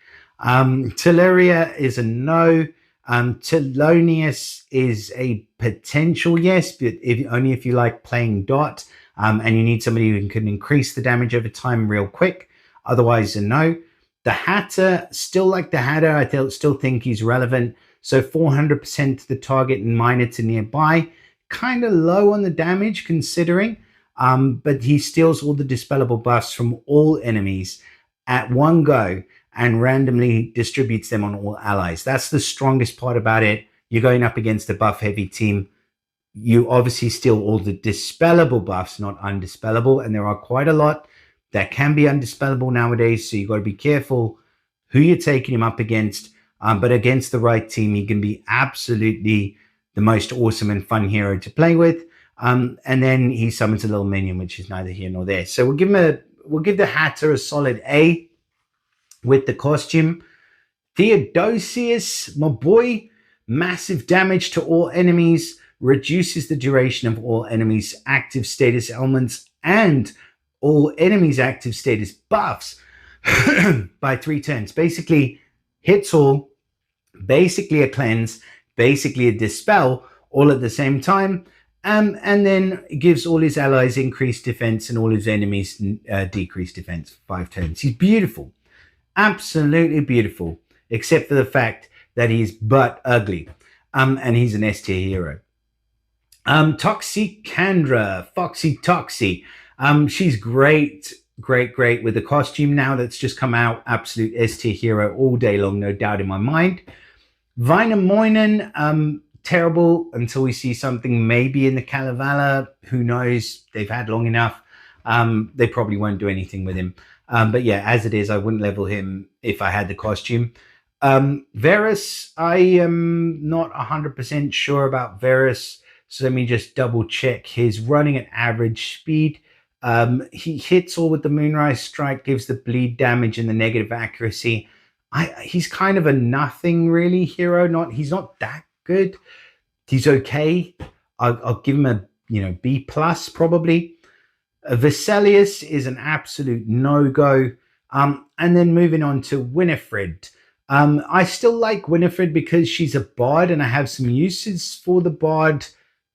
A: Teleria is a no. Telonius is a potential yes, but only if you like playing dot, and you need somebody who can increase the damage over time real quick. Otherwise, a no. The Hatter, still like the Hatter, still think he's relevant. So 400% to the target and minor to nearby. Kind of low on the damage considering, but he steals all the dispellable buffs from all enemies at one go and randomly distributes them on all allies. That's the strongest part about it. You're going up against a buff heavy team. You obviously steal all the dispellable buffs, not undispellable, and there are quite a lot that can be undispellable nowadays. So you've got to be careful who you're taking him up against. But against the right team, he can be absolutely the most awesome and fun hero to play with. And then he summons a little minion, which is neither here nor there. So we'll give the Hatter a solid A with the costume. Theodosius, my boy, massive damage to all enemies, reduces the duration of all enemies' active status elements and all enemies' active status buffs by 3 turns. Basically, hits all, basically a cleanse, basically a dispel, all at the same time. And then gives all his allies increased defense and all his enemies decreased defense for 5 turns. He's beautiful. Absolutely beautiful. Except for the fact that he's butt ugly. And he's an S tier hero. Toxicandra, Foxy Toxy. She's great with the costume now that's just come out. Absolute S tier hero all day long, no doubt in my mind. Vainamoinen, terrible until we see something maybe in the Kalevala. Who knows? They've had long enough. They probably won't do anything with him. But yeah, as it is, I wouldn't level him if I had the costume. Varus, I am not 100% sure about Varus. So let me just double check. He's running at average speed. He hits all with the Moonrise Strike, gives the bleed damage and the negative accuracy. He's kind of a nothing really hero. He's not that good. He's okay. I'll give him a B plus probably. Vesalius is an absolute no-go. And then moving on to Winifred. I still like Winifred because she's a bard and I have some uses for the bard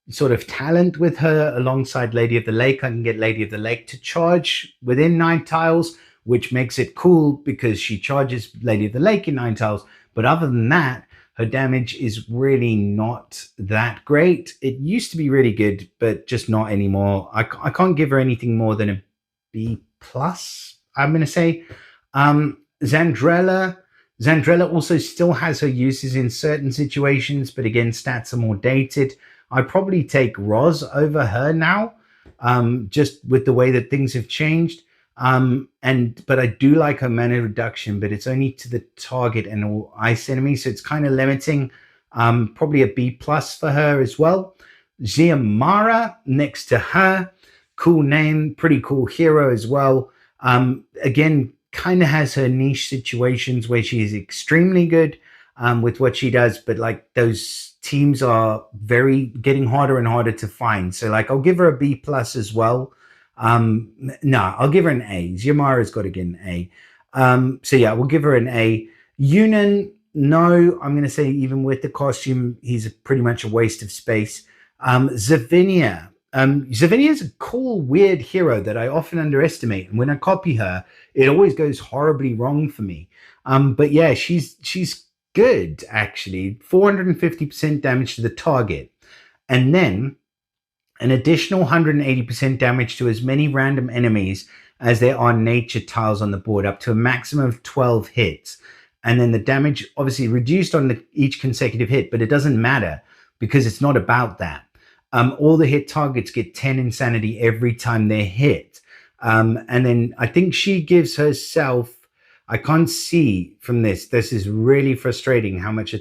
A: sort of talent with her alongside Lady of the Lake. I can get Lady of the Lake to charge within 9 tiles, which makes it cool because she charges Lady of the Lake in 9 tiles. But other than that, her damage is really not that great. It used to be really good, but just not anymore. I can't give her anything more than a B plus, I'm going to say. Zandrella also still has her uses in certain situations, but again, stats are more dated. I'd probably take Roz over her now, just with the way that things have changed. But I do like her mana reduction, but it's only to the target and all ice enemies, so it's kind of limiting. Probably a B plus for her as well. Xiomara next to her, cool name, pretty cool hero as well. Again, kind of has her niche situations where she is extremely good with what she does, but like those teams are getting harder and harder to find. So like I'll give her a B plus as well. No, I'll give her an A. Xiomara's got to get an A. So yeah, we'll give her an A. Yunan, no, I'm going to say even with the costume, he's pretty much a waste of space. Zavinia. Zavinia is a cool, weird hero that I often underestimate. And when I copy her, it always goes horribly wrong for me. But yeah, she's good, actually. 450% damage to the target. And then an additional 180% damage to as many random enemies as there are nature tiles on the board, up to a maximum of 12 hits. and then the damage obviously reduced on each consecutive hit, but it doesn't matter because it's not about that. All the hit targets get 10 insanity every time they're hit. And then I think she gives herself, I can't see from this. This is really frustrating how much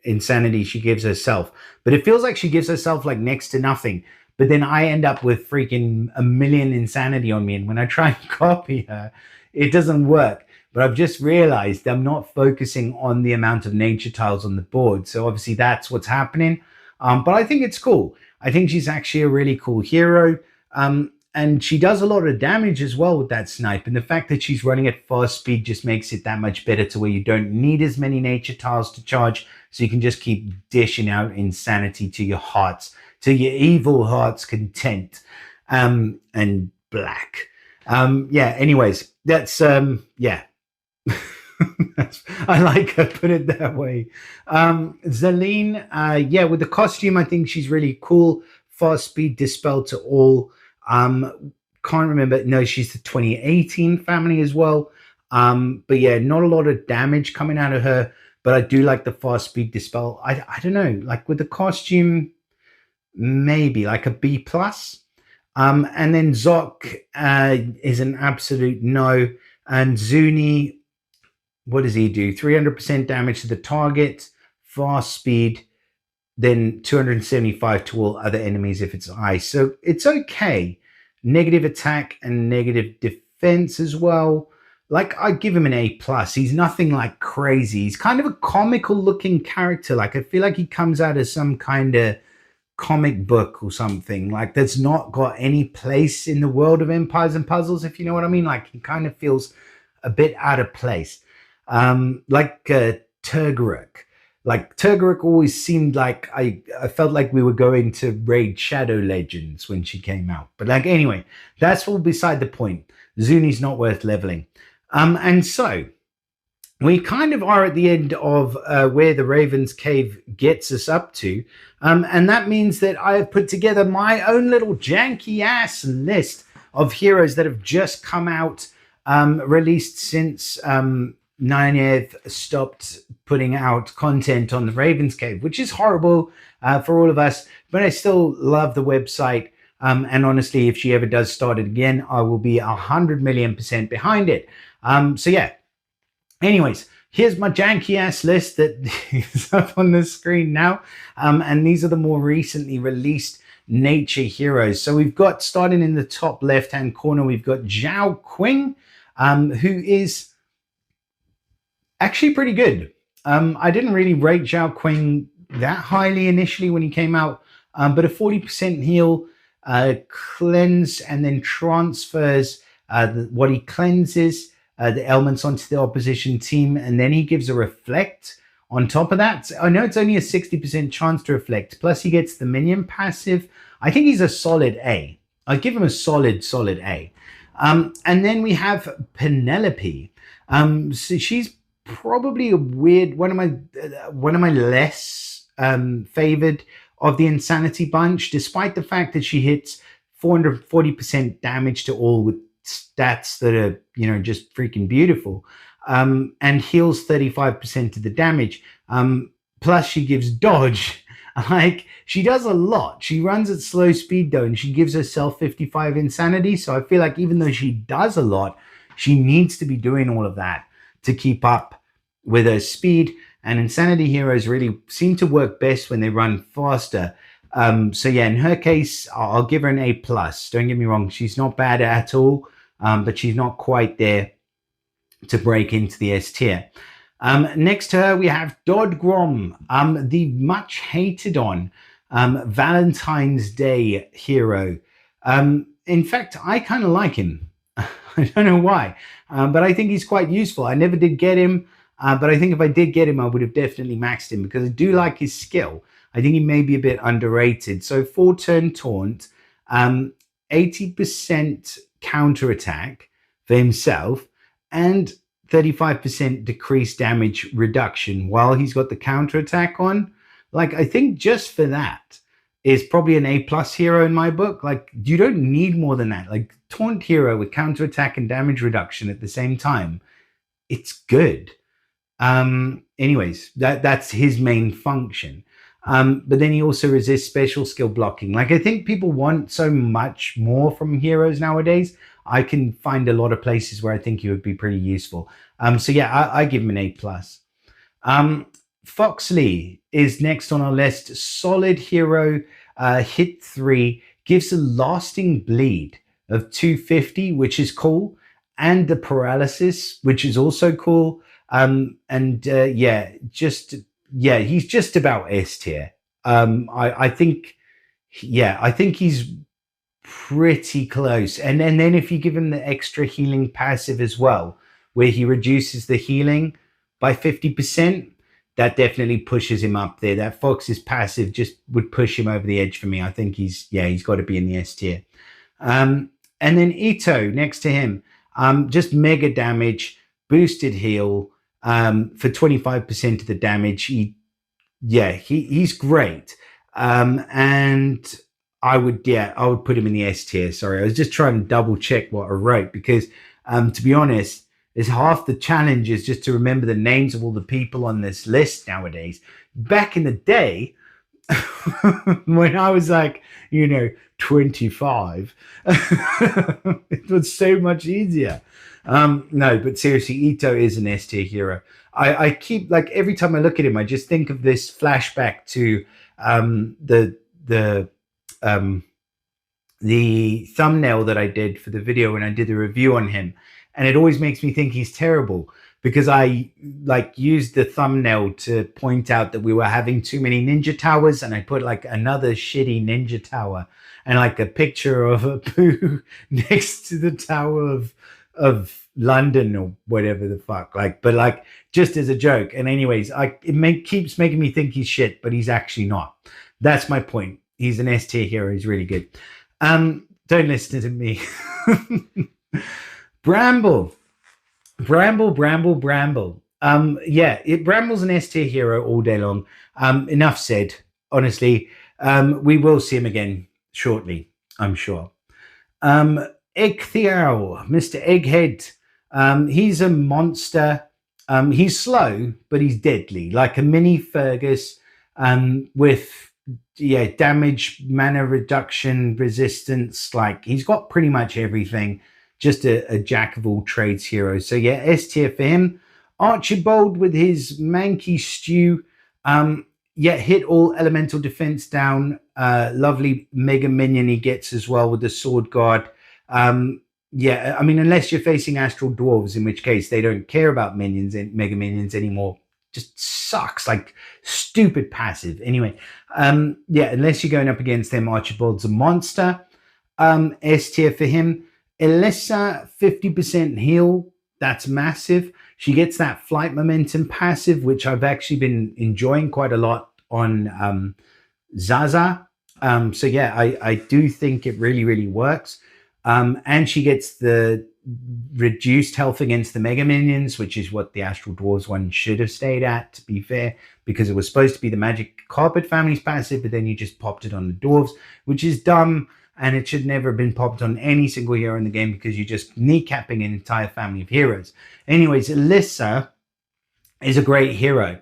A: insanity she gives herself, but it feels like she gives herself like next to nothing. But then I end up with freaking a million insanity on me. And when I try and copy her, it doesn't work. But I've just realized I'm not focusing on the amount of nature tiles on the board. So obviously that's what's happening. But I think it's cool. I think she's actually a really cool hero. And she does a lot of damage as well with that snipe. And the fact that she's running at fast speed just makes it that much better to where you don't need as many nature tiles to charge. So you can just keep dishing out insanity to your evil heart's content. And black. Yeah, anyways, that's, yeah. I like her, put it that way. Zelene, yeah, with the costume, I think she's really cool. Fast speed, dispel to all. Can't remember. No, she's the 2018 family as well. But yeah, not a lot of damage coming out of her, but I do like the fast speed dispel. I don't know, like with the costume, maybe like a B plus. And then Zok is an absolute no. And Zuni, what does he do? 300% damage to the target, fast speed, then 275 to all other enemies if it's ice. So it's okay. Negative attack and negative defense as well. Like, I give him an A plus. He's nothing like crazy. He's kind of a comical looking character. Like, I feel like he comes out of some kind of comic book or something, like that's not got any place in the world of Empires and Puzzles, if you know what I mean. Like, he kind of feels a bit out of place. Like Tergaruk. Like, Tergaruk always seemed like I felt like we were going to raid Shadow Legends when she came out. But like, anyway, that's all beside the point. Zuni's not worth leveling. And so we kind of are at the end of where the Raven's Cave gets us up to. And that means that I have put together my own little janky ass list of heroes that have just come out, released since Nyaneth stopped putting out content on the Raven's Cave, which is horrible for all of us, but I still love the website. And honestly, if she ever does start it again, I will be 100,000,000% behind it. So yeah. Anyways, here's my janky ass list that is up on the screen now. And these are the more recently released nature heroes. So we've got, starting in the top left-hand corner, we've got Zhao Qing, who is actually pretty good. I didn't really rate Zhao Qing that highly initially when he came out, but a 40% heal, cleanse, and then transfers what he cleanses, the elements onto the opposition team, and then he gives a reflect on top of that. I know it's only a 60% chance to reflect, plus he gets the minion passive. I think he's a solid A. I'd give him a solid A. And then we have Penelope. So she's probably a weird one of my less favored of the Insanity bunch, despite the fact that she hits 440% damage to all with stats that are, you know, just freaking beautiful, and heals 35% of the damage. Plus she gives dodge. Like, she does a lot. She runs at slow speed though, and she gives herself 55 insanity. So I feel like even though she does a lot, she needs to be doing all of that to keep up with her speed. And insanity heroes really seem to work best when they run faster. So yeah, in her case, I'll give her an A plus. Don't get me wrong, she's not bad at all, but she's not quite there to break into the S tier. Next to her, we have Dodd Grom, the much hated on Valentine's Day hero. In fact, I kind of like him. I don't know why, but I think he's quite useful. I never did get him, but I think if I did get him, I would have definitely maxed him because I do like his skill. I think he may be a bit underrated. So 4-turn taunt, 80% counterattack for himself, and 35% decreased damage reduction while he's got the counterattack on. Like, I think just for that is probably an A plus hero in my book. Like, you don't need more than that. Like, taunt hero with counterattack and damage reduction at the same time, it's good. Anyways, that's his main function. But then he also resists special skill blocking. Like, I think people want so much more from heroes nowadays. I can find a lot of places where I think he would be pretty useful. So yeah, I give him an A+. Um, Foxley is next on our list. Solid hero, hit 3, gives a lasting bleed of 250, which is cool, and the paralysis, which is also cool. Yeah, he's just about S tier. I think, yeah, I think he's pretty close. And then if you give him the extra healing passive as well, where he reduces the healing by 50%, that definitely pushes him up there. That Fox's passive just would push him over the edge for me. I think he's got to be in the S tier. And then Ito next to him, just mega damage, boosted heal, for 25% of the damage. He's great. And I would put him in the S tier. Sorry, I was just trying to double check what I wrote because, to be honest, is half the challenge is just to remember the names of all the people on this list nowadays. Back in the day, when I was like, 25, it was so much easier. No, but seriously, Ito is an S tier hero. I keep, like, every time I look at him, I just think of this flashback to the thumbnail that I did for the video when I did the review on him. And it always makes me think he's terrible because I used the thumbnail to point out that we were having too many ninja towers, and I put like another shitty ninja tower and like a picture of a poo next to the Tower of London or whatever the fuck. But just as a joke. And anyways, keeps making me think he's shit, but he's actually not. That's my point. He's an S tier hero. He's really good. Don't listen to me. Bramble. Bramble's an S tier hero all day long. Enough said. Honestly, we will see him again shortly, I'm sure. Eggtheow, Mr. Egghead. He's a monster. He's slow, but he's deadly, like a mini Fergus, with damage, mana reduction, resistance. Like, he's got pretty much everything. Just a jack of all trades hero. So yeah, S tier for him. Archibald with his manky stew. Hit all elemental defense down. Lovely mega minion he gets as well with the sword guard. Unless you're facing astral dwarves, in which case they don't care about minions and mega minions anymore. Just sucks, like stupid passive. Anyway, unless you're going up against them, Archibald's a monster. S tier for him. Elissa, 50% heal. That's massive. She gets that flight momentum passive, which I've actually been enjoying quite a lot on Zaza. I do think it really, really works. And she gets the reduced health against the mega minions, which is what the Astral Dwarves one should have stayed at, to be fair, because it was supposed to be the Magic Carpet family's passive, but then you just popped it on the dwarves, which is dumb. And it should never have been popped on any single hero in the game because you're just kneecapping an entire family of heroes. Anyways, Elissa is a great hero.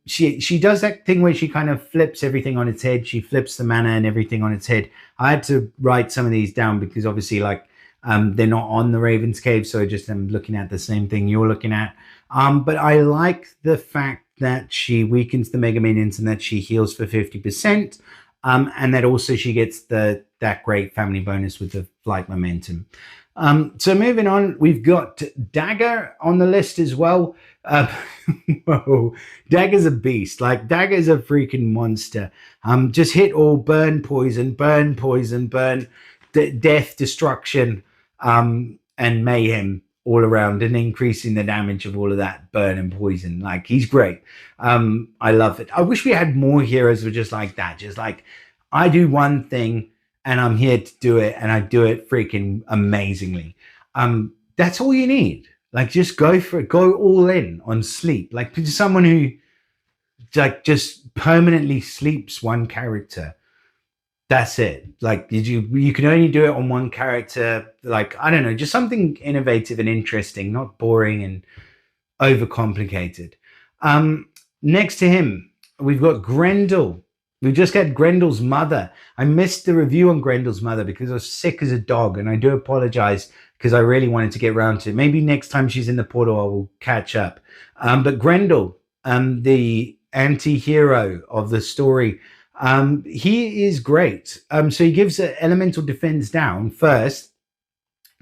A: She does that thing where she kind of flips everything on its head. She flips the mana and everything on its head. I had to write some of these down because obviously they're not on the Raven's Cave, so I'm looking at the same thing you're looking at. But I like the fact that she weakens the Mega Minions and that she heals for 50%. And that also she gets that great family bonus with the flight momentum. So moving on, we've got Dagger on the list as well. Whoa, Dagger's a beast. Like, Dagger's a freaking monster. Just hit all, burn, poison, death, destruction, and mayhem all around, and increasing the damage of all of that burn and poison. Like, he's great. I love it. I wish we had more heroes who were just like that. Just like, I do one thing and I'm here to do it, and I do it freaking amazingly. That's all you need. Like, just go for it. Go all in on sleep. Like, someone who just permanently sleeps one character. That's it. Like, you can only do it on one character. Like, I don't know, just something innovative and interesting, not boring and overcomplicated. Um, Next to him, we've got Grendel. We just got Grendel's mother. I missed the review on Grendel's mother because I was sick as a dog, and I do apologize because I really wanted to get around to it. Maybe next time she's in the portal, I will catch up. But Grendel, the anti-hero of the story, he is great. So he gives elemental defense down first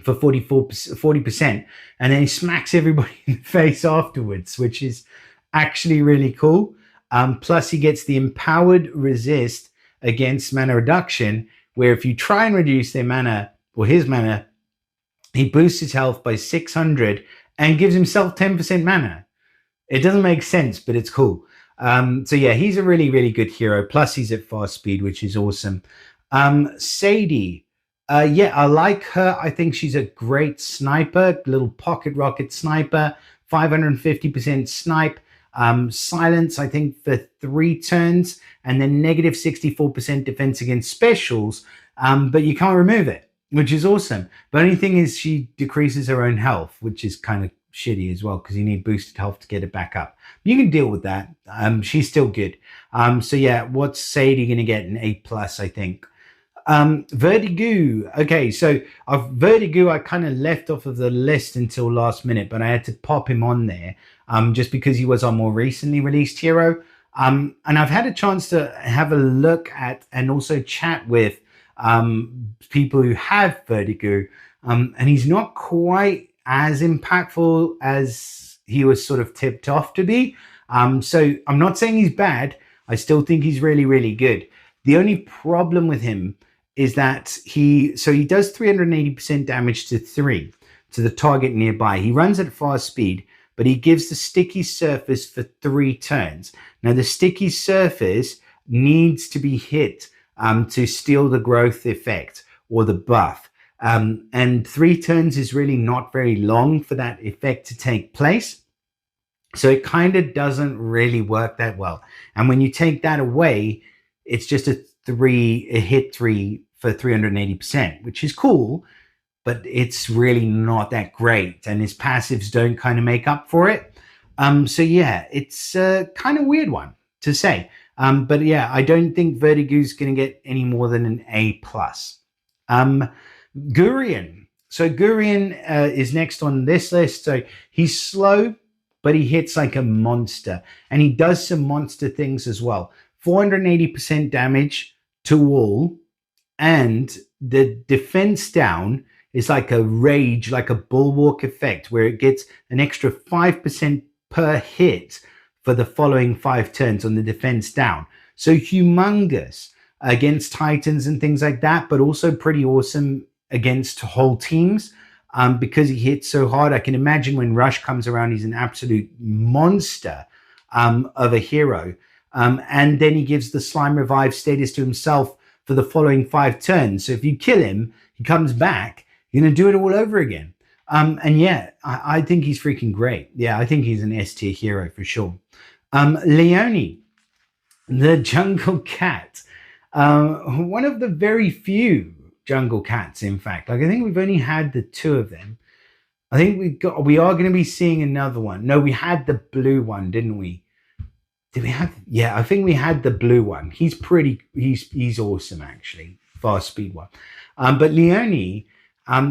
A: for 40%, and then he smacks everybody in the face afterwards, which is actually really cool. Plus, he gets the empowered resist against mana reduction, where if you try and reduce their mana or his mana, he boosts his health by 600 and gives himself 10% mana. It doesn't make sense, but it's cool. So yeah, he's a really, really good hero. Plus, he's at fast speed, which is awesome. Sadie, yeah, I like her. I think she's a great sniper, little pocket rocket sniper, 550% snipe. Silence, I think, for 3 turns, and then negative 64% defense against specials, but you can't remove it, which is awesome. The only thing is she decreases her own health, which is kind of shitty as well, because you need boosted health to get it back up. You can deal with that. She's still good. So yeah, what's Sadie going to get? An A+, I think. Vertigo. Okay, so Vertigo I kind of left off of the list until last minute, but I had to pop him on there just because he was our more recently released hero. And I've had a chance to have a look at and also chat with people who have Vertigo, and he's not quite as impactful as he was sort of tipped off to be. So I'm not saying he's bad. I still think he's really, really good. The only problem with him is that he does 380% damage to the target nearby. He runs at fast speed, but he gives the sticky surface for 3 turns. Now the sticky surface needs to be hit to steal the growth effect or the buff. And 3 turns is really not very long for that effect to take place. So it kind of doesn't really work that well. And when you take that away, it's just a hit 3 for 380%, which is cool, but it's really not that great. And his passives don't kind of make up for it. So yeah, it's a kind of weird one to say. But yeah, I don't think Vertigo's going to get any more than an A+. Gurion. So Gurion is next on this list. So he's slow, but he hits like a monster. And he does some monster things as well. 480% damage to all. And the defense down is like a rage, like a bulwark effect, where it gets an extra 5% per hit for the following 5 turns on the defense down. So humongous against Titans and things like that, but also pretty awesome against whole teams because he hits so hard. I can imagine when Rush comes around, he's an absolute monster of a hero. And then he gives the Slime Revive status to himself for the following 5 turns. So if you kill him, he comes back, you're going to do it all over again. And yeah, I think he's freaking great. Yeah, I think he's an S-tier hero for sure. Leone, the jungle cat. One of the very few jungle cats, in fact. Like, I think we've only had the 2 of them. I think we are going to be seeing another one. No, we had the blue one, didn't we? Did we have? Yeah, I think we had the blue one. He's awesome, actually. Fast speed one. But Leone,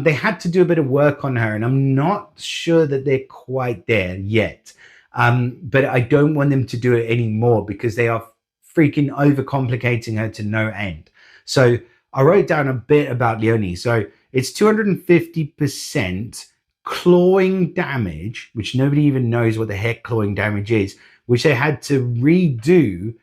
A: they had to do a bit of work on her, and I'm not sure that they're quite there yet. But I don't want them to do it anymore because they are freaking overcomplicating her to no end. So I wrote down a bit about Leone. So it's 250% clawing damage, which nobody even knows what the heck clawing damage is, which they had to redo,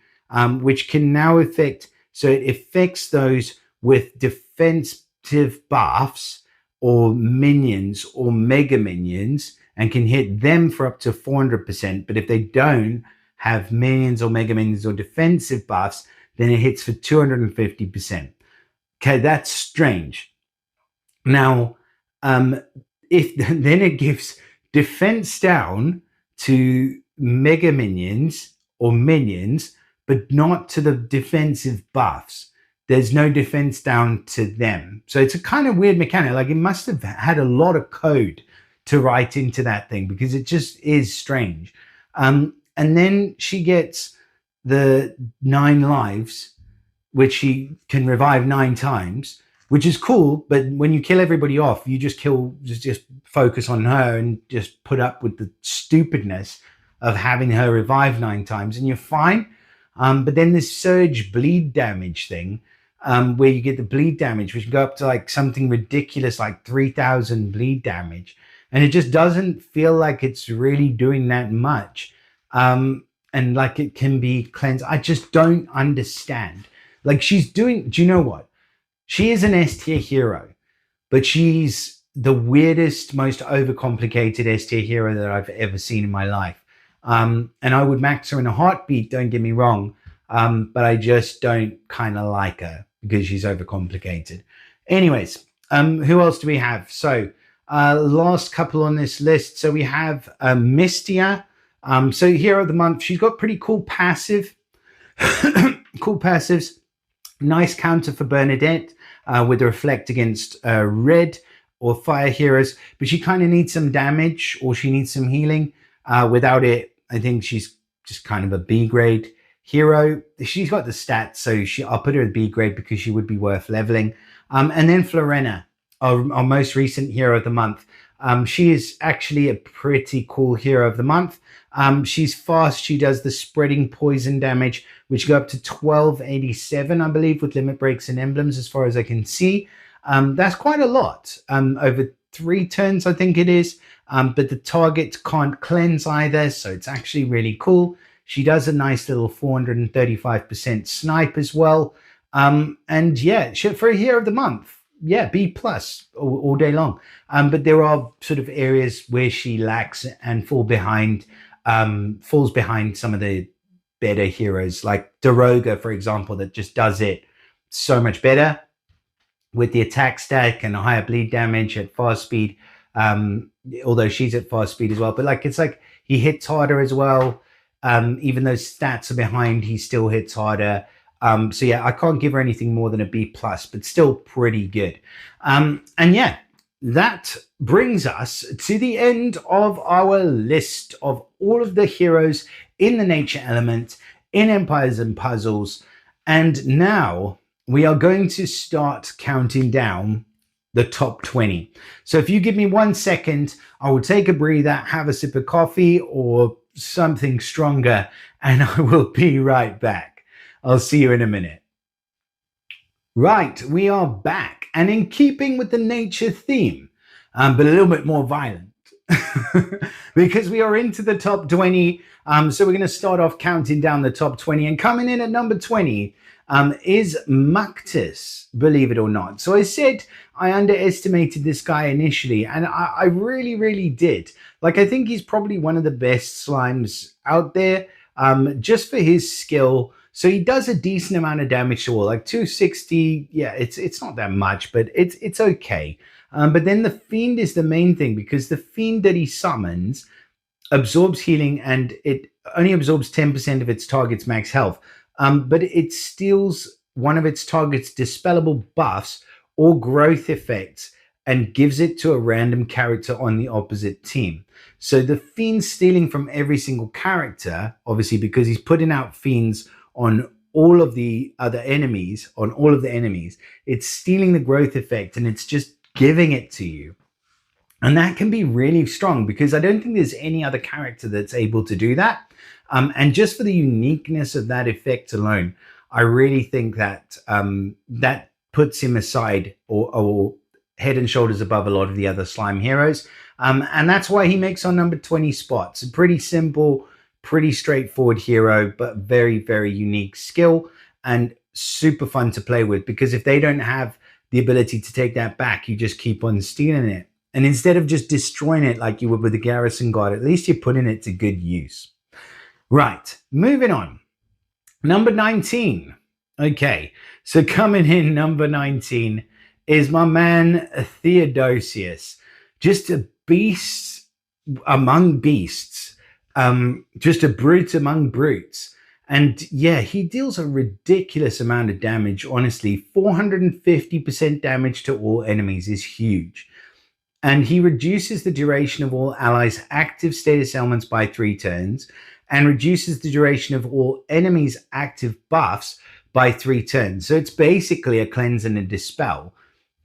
A: which can now affect, so it affects those with defensive buffs or minions or mega minions and can hit them for up to 400%. But if they don't have minions or mega minions or defensive buffs, then it hits for 250%. Okay, that's strange. Now, if then it gives defense down to mega minions or minions, but not to the defensive buffs. There's no defense down to them. So it's a kind of weird mechanic. Like, it must have had a lot of code to write into that thing because it just is strange. And then she gets the 9 lives, which she can revive 9 times, which is cool. But when you kill everybody off, you just focus on her and just put up with the stupidness of having her revive 9 times, and you're fine. But then this surge bleed damage thing, where you get the bleed damage, which can go up to like something ridiculous, like 3,000 bleed damage. And it just doesn't feel like it's really doing that much. And like it can be cleansed. I just don't understand. Like she's doing, do you know what? She is an S tier hero, but she's the weirdest, most overcomplicated S tier hero that I've ever seen in my life. And I would max her in a heartbeat, don't get me wrong. But I just don't kind of like her because she's overcomplicated. Anyways, who else do we have? So last couple on this list. So we have Mistia. So hero of the month. She's got pretty cool passive, cool passives. Nice counter for Bernadette with the reflect against red or fire heroes, but she kind of needs some damage or she needs some healing. Without it, I think she's just kind of a B grade hero. She's got the stats, so I'll put her at B grade because she would be worth leveling. And then Florena, our most recent hero of the month. She is actually a pretty cool hero of the month. She's fast. She does the spreading poison damage, which go up to 1287, I believe, with limit breaks and emblems, as far as I can see. That's quite a lot. Over 3 turns, I think it is. But the target can't cleanse either, so it's actually really cool. She does a nice little 435% snipe as well. And yeah, for a hero of the month, yeah, B plus all day long. But there are sort of areas where she lacks and falls behind some of the better heroes, like Daroga, for example, that just does it so much better with the attack stack and a higher bleed damage at fast speed. Although she's at fast speed as well, but like it's like he hits harder as well. Even though stats are behind, he still hits harder. So yeah, I can't give her anything more than a B plus, but still pretty good. And yeah, that brings us to the end of our list of all of the heroes in the nature element in Empires and Puzzles. And now we are going to start counting down the top 20. So if you give me 1 second, I will take a breather, have a sip of coffee or something stronger, and I will be right back. I'll see you in a minute. Right, we are back, and in keeping with the nature theme, but a little bit more violent, because we are into the top 20. So we're going to start off counting down the top 20, and coming in at number 20 is Muctus, believe it or not. So I said I underestimated this guy initially, and I really, really did. Like, I think he's probably one of the best slimes out there, just for his skill. So he does a decent amount of damage to all, like 260. Yeah, it's not that much, but it's okay. But then the Fiend is the main thing, because the Fiend that he summons absorbs healing, and it only absorbs 10% of its target's max health. But it steals one of its target's dispellable buffs or growth effects and gives it to a random character on the opposite team. So the Fiend's stealing from every single character, obviously, because he's putting out Fiends on all of the other enemies, it's stealing the growth effect and it's just giving it to you. And that can be really strong, because I don't think there's any other character that's able to do that. And just for the uniqueness of that effect alone, I really think that that puts him aside or head and shoulders above a lot of the other slime heroes. And that's why he makes our number 20 spot. A pretty simple, pretty straightforward hero, but very, very unique skill and super fun to play with, because if they don't have the ability to take that back, you just keep on stealing it. And instead of just destroying it like you would with the Garrison Guard, at least you're putting it to good use. Right, moving on. Number 19. Okay, so coming in number 19 is my man Theodosius. Just a beast among beasts. Just a brute among brutes. And yeah, he deals a ridiculous amount of damage, honestly. 450% damage to all enemies is huge. and he reduces the duration of all allies' active status elements by 3 turns, and reduces the duration of all enemies' active buffs by 3 turns. So it's basically a cleanse and a dispel.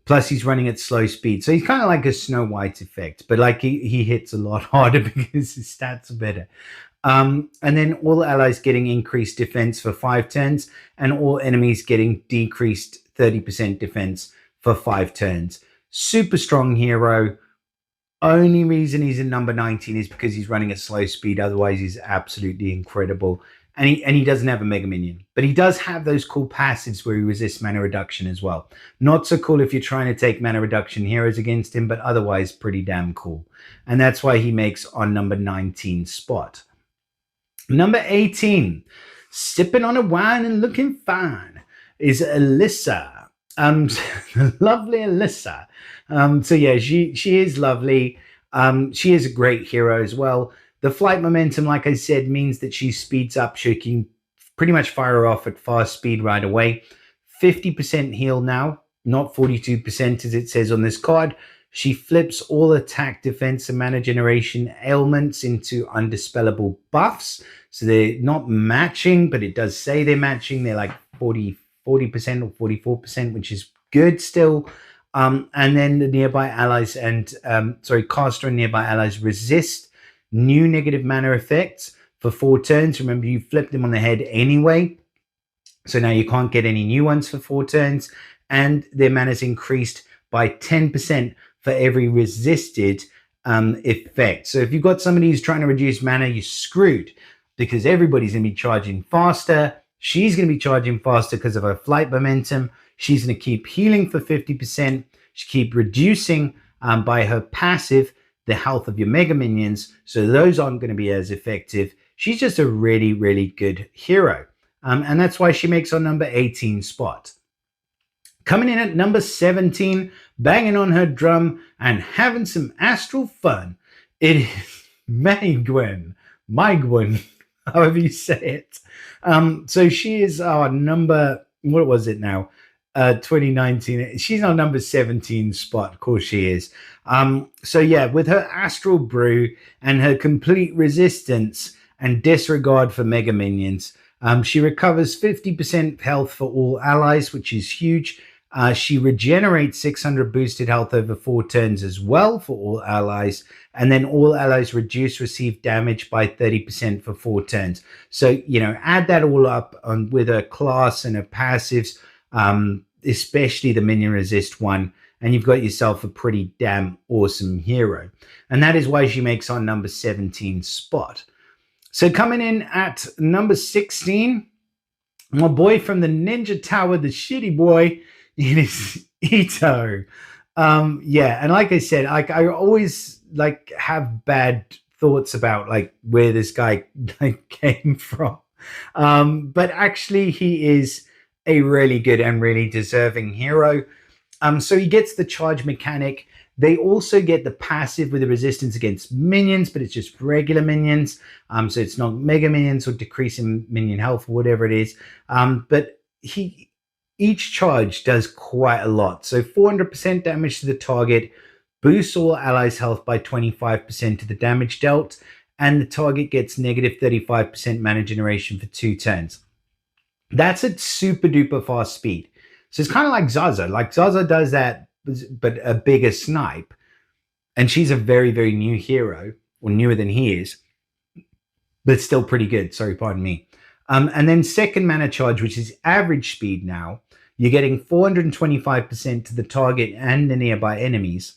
A: Plus, he's running at slow speed. So he's kind of like a Snow White effect, but like he hits a lot harder because his stats are better. And then all allies getting increased defense for 5 turns, and all enemies getting decreased 30% defense for 5 turns. Super strong hero. Only reason he's in number 19 is because he's running at slow speed. Otherwise, he's absolutely incredible. And he doesn't have a mega minion, but he does have those cool passives where he resists mana reduction as well. Not so cool if you're trying to take mana reduction heroes against him, but otherwise pretty damn cool. And that's why he makes on number 19 spot. Number 18, sipping on a wine and looking fine, is Alyssa. Lovely Alyssa. So yeah, she is lovely. She is a great hero as well. The flight momentum, like I said, means that she speeds up. She can pretty much fire off at fast speed right away. 50% heal now, not 42% as it says on this card. She flips all attack, defense, and mana generation ailments into undispellable buffs. So they're not matching, but it does say they're matching. They're like 40% or 44%, which is good still. And then the nearby allies and, caster and nearby allies resist new negative mana effects for 4 turns. Remember, you flipped them on the head anyway. So now you can't get any new ones for 4 turns. And their mana is increased by 10% for every resisted effect. So if you've got somebody who's trying to reduce mana, you're screwed because everybody's going to be charging faster. She's going to be charging faster because of her flight momentum. She's going to keep healing for 50%. She keep reducing by her passive the health of your mega minions. So those aren't going to be as effective. She's just a really, really good hero. And that's why she makes our number 18 spot. Coming in at number 17, banging on her drum and having some astral fun, it is Maegwyn, however you say it. So she is our number, what was it now? 2019. She's our number 17 spot. Of course she is. So yeah, with her astral brew and her complete resistance and disregard for mega minions, she recovers 50% health for all allies, which is huge. She regenerates 600 boosted health over 4 turns as well for all allies. And then all allies receive damage by 30% for 4 turns. So, add that all up with her class and her passives, especially the minion resist one, and you've got yourself a pretty damn awesome hero. And that is why she makes our number 17 spot. So coming in at number 16, my boy from the Ninja Tower, the shitty boy, it is Ito. Yeah, and like I said, I always have bad thoughts about where this guy came from. But actually he is a really good and really deserving hero. So he gets the charge mechanic. They also get the passive with the resistance against minions, but it's just regular minions. So it's not mega minions or decreasing minion health or whatever it is. But each charge does quite a lot. So 400% damage to the target, boosts all allies' health by 25% to the damage dealt, and the target gets negative 35% mana generation for 2 turns. That's at super duper fast speed. So it's kind of like Zaza. Zaza does that, but a bigger snipe. And she's a very, very new hero, or newer than he is, but still pretty good. Sorry, pardon me. And then second mana charge, which is average speed now, you're getting 425% to the target and the nearby enemies,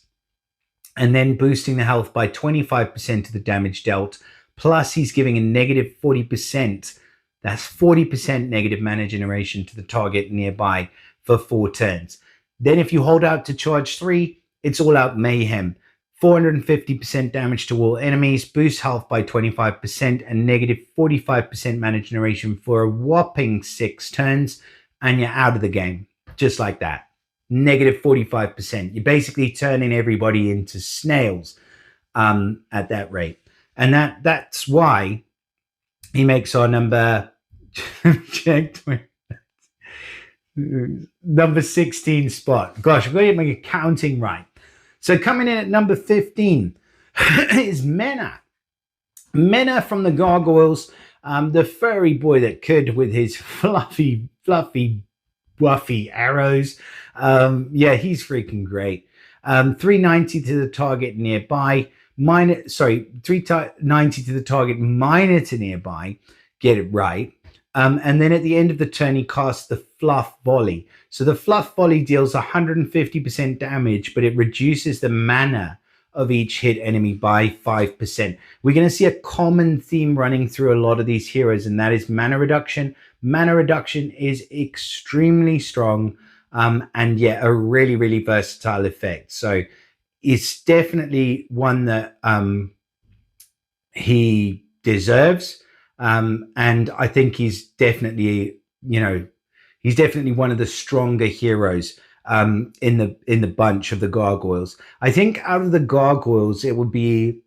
A: and then boosting the health by 25% to the damage dealt. Plus, he's giving a negative 40%. That's 40% negative mana generation to the target nearby for 4 turns. Then if you hold out to charge 3, it's all out mayhem. 450% damage to all enemies, boost health by 25%, and negative 45% mana generation for a whopping 6 turns, and you're out of the game. Just like that. Negative 45%. You're basically turning everybody into snails at that rate. And that's why he makes our number number 16 spot. Gosh, I've got to get my accounting right. So coming in at number 15 is Mena. Mena from the Gargoyles, the furry boy that could with his fluffy, wuffy arrows. Yeah, he's freaking great. 390 to the target nearby. 390 to the target, minor to nearby. Get it right. And then at the end of the turn, he casts the Fluff Volley. So the Fluff Volley deals 150% damage, but it reduces the mana of each hit enemy by 5%. We're going to see a common theme running through a lot of these heroes, and that is mana reduction. Mana reduction is extremely strong, and yeah, a really, really versatile effect. So it's definitely one that he deserves. And I think he's definitely, he's definitely one of the stronger heroes in the bunch of the Gargoyles. I think out of the Gargoyles, it would be,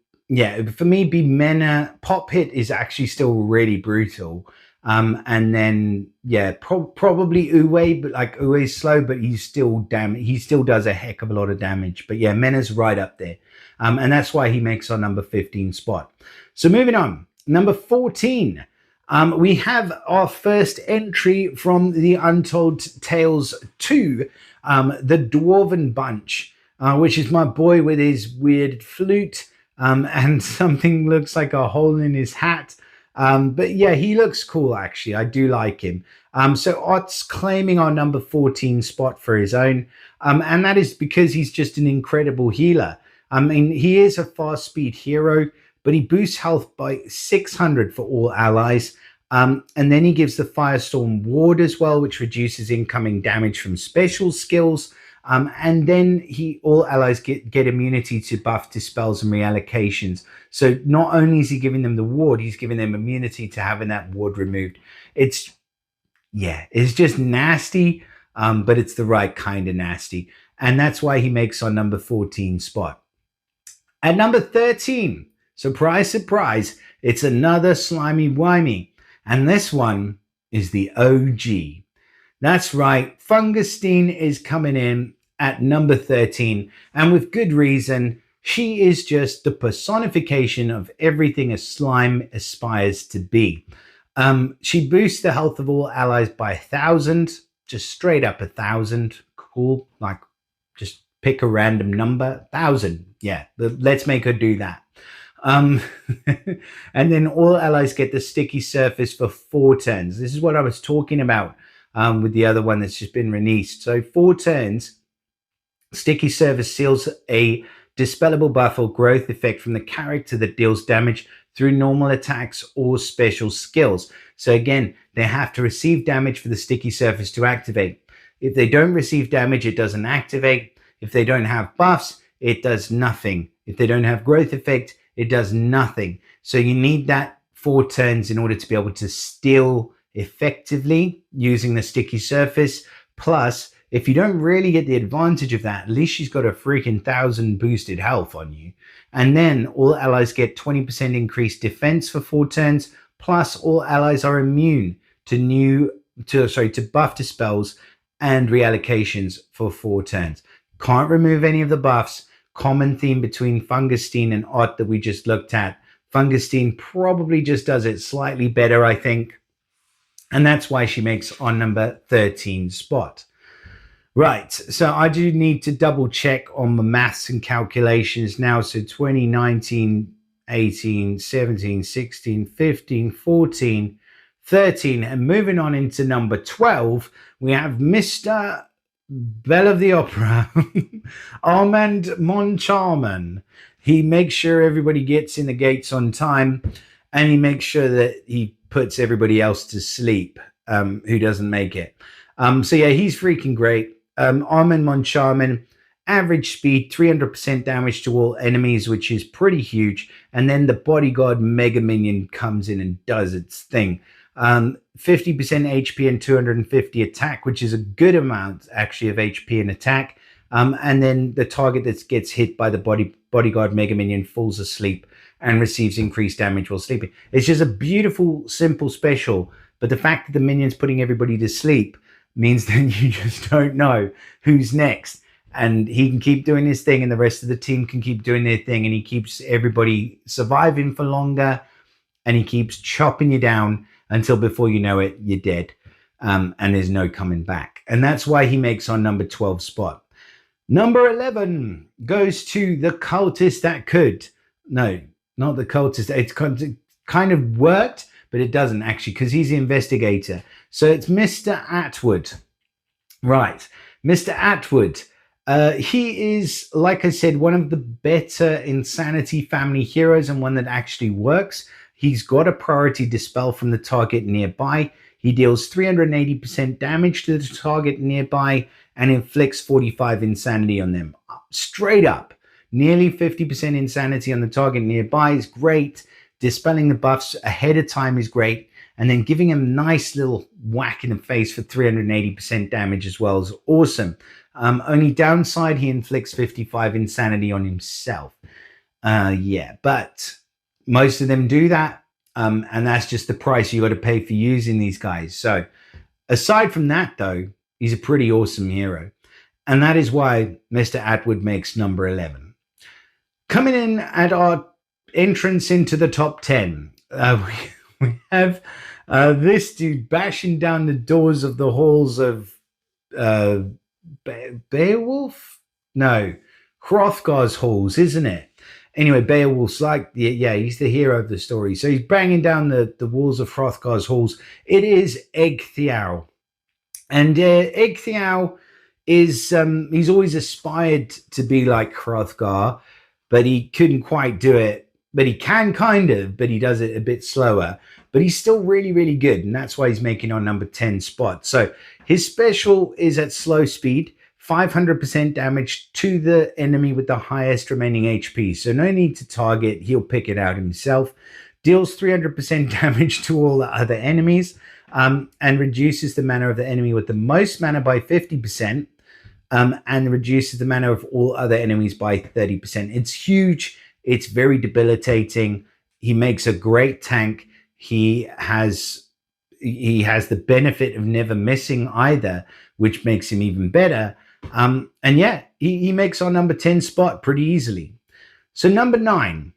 A: for me, be Mena. Pop Hit is actually still really brutal. And then, probably Uwe, but like Uwe's slow, but he still does a heck of a lot of damage. But yeah, Mena's right up there. And that's why he makes our number 15 spot. So moving on, number 14. We have our first entry from the Untold Tales 2, the Dwarven Bunch, which is my boy with his weird flute and something looks like a hole in his hat. But yeah, he looks cool, actually. I do like him. So Ott's claiming our number 14 spot for his own. And that is because he's just an incredible healer. I mean, he is a fast speed hero, but he boosts health by 600 for all allies. And then he gives the Firestorm Ward as well, which reduces incoming damage from special skills. And then all allies get immunity to buff, dispels, and reallocations. So not only is he giving them the ward, he's giving them immunity to having that ward removed. It's just nasty, but it's the right kind of nasty. And that's why he makes our number 14 spot. At number 13, surprise, surprise, it's another slimy wimey. And this one is the OG. That's right, Fungustine is coming in at number 13, and with good reason. She is just the personification of everything a slime aspires to be. She boosts the health of all allies by 1,000, just straight up 1,000. Cool, like just pick a random number, 1,000. Yeah, let's make her do that. And then all allies get the sticky surface for 4 turns. This is what I was talking about with the other one that's just been released. So 4 turns, sticky surface seals a dispellable buff or growth effect from the character that deals damage through normal attacks or special skills. So again, they have to receive damage for the sticky surface to activate. If they don't receive damage, it doesn't activate. If they don't have buffs, it does nothing. If they don't have growth effect, it does nothing. So you need that 4 turns in order to be able to steal effectively using the sticky surface. Plus, if you don't really get the advantage of that, at least she's got a freaking 1,000 boosted health on you. And then all allies get 20% increased defense for 4 turns. Plus, all allies are immune to buff dispels and reallocations for 4 turns. Can't remove any of the buffs. Common theme between Fungustine and Ott that we just looked at. Fungustine probably just does it slightly better, I think. And that's why she makes our number 13 spot. Right, so I do need to double check on the maths and calculations now. So 2019, 18, 17, 16, 15, 14, 13. And moving on into number 12, we have Mr. Belle of the Opera, Armand Moncharmin. He makes sure everybody gets in the gates on time, and he makes sure that he puts everybody else to sleep who doesn't make it. So yeah, he's freaking great. Armand Moncharmin, average speed, 300% damage to all enemies, which is pretty huge. And then the bodyguard mega minion comes in and does its thing. 50% HP and 250 attack, which is a good amount actually of HP and attack. And then the target that gets hit by the bodyguard mega minion falls asleep and receives increased damage while sleeping. It's just a beautiful, simple special. But the fact that the minion's putting everybody to sleep means that you just don't know who's next. and he can keep doing his thing, and the rest of the team can keep doing their thing, and he keeps everybody surviving for longer, and he keeps chopping you down until before you know it, you're dead, and there's no coming back. And that's why he makes our number 12 spot. Number 11 goes to the cultist that could. No, not the cultist. It's kind of worked, but it doesn't actually, because he's the investigator. So it's Mr. Atwood. Right. Mr. Atwood. He is, like I said, one of the better Insanity family heroes, and one that actually works. He's got a priority dispel from the target nearby. He deals 380% damage to the target nearby and inflicts 45 insanity on them. Straight up. Nearly 50% insanity on the target nearby is great. Dispelling the buffs ahead of time is great. And then giving him a nice little whack in the face for 380% damage as well is awesome. Only downside, he inflicts 55 insanity on himself. Yeah, but most of them do that. And that's just the price you got to pay for using these guys. So aside from that, though, he's a pretty awesome hero. And that is why Mr. Atwood makes number 11. Coming in at our entrance into the top 10, we have this dude bashing down the doors of the halls of Beowulf? No, Hrothgar's halls, isn't it? Anyway, Beowulf's like, yeah, he's the hero of the story. So he's banging down the walls of Hrothgar's halls. It is Ecgtheow. And Ecgtheow is, he's always aspired to be like Hrothgar, but he couldn't quite do it. But he can kind of, but he does it a bit slower. But he's still really, really good. And that's why he's making our number 10 spot. So his special is at slow speed, 500% damage to the enemy with the highest remaining HP. So no need to target. He'll pick it out himself. Deals 300% damage to all the other enemies, and reduces the mana of the enemy with the most mana by 50%, and reduces the mana of all other enemies by 30%. It's huge. It's very debilitating. He makes a great tank. He has the benefit of never missing either, which makes him even better. And yeah, he makes our number 10 spot pretty easily. So number 9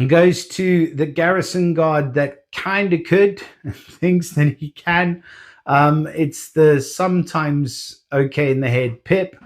A: goes to the garrison guard that kind of could, thinks that he can. It's the sometimes okay in the head Pip.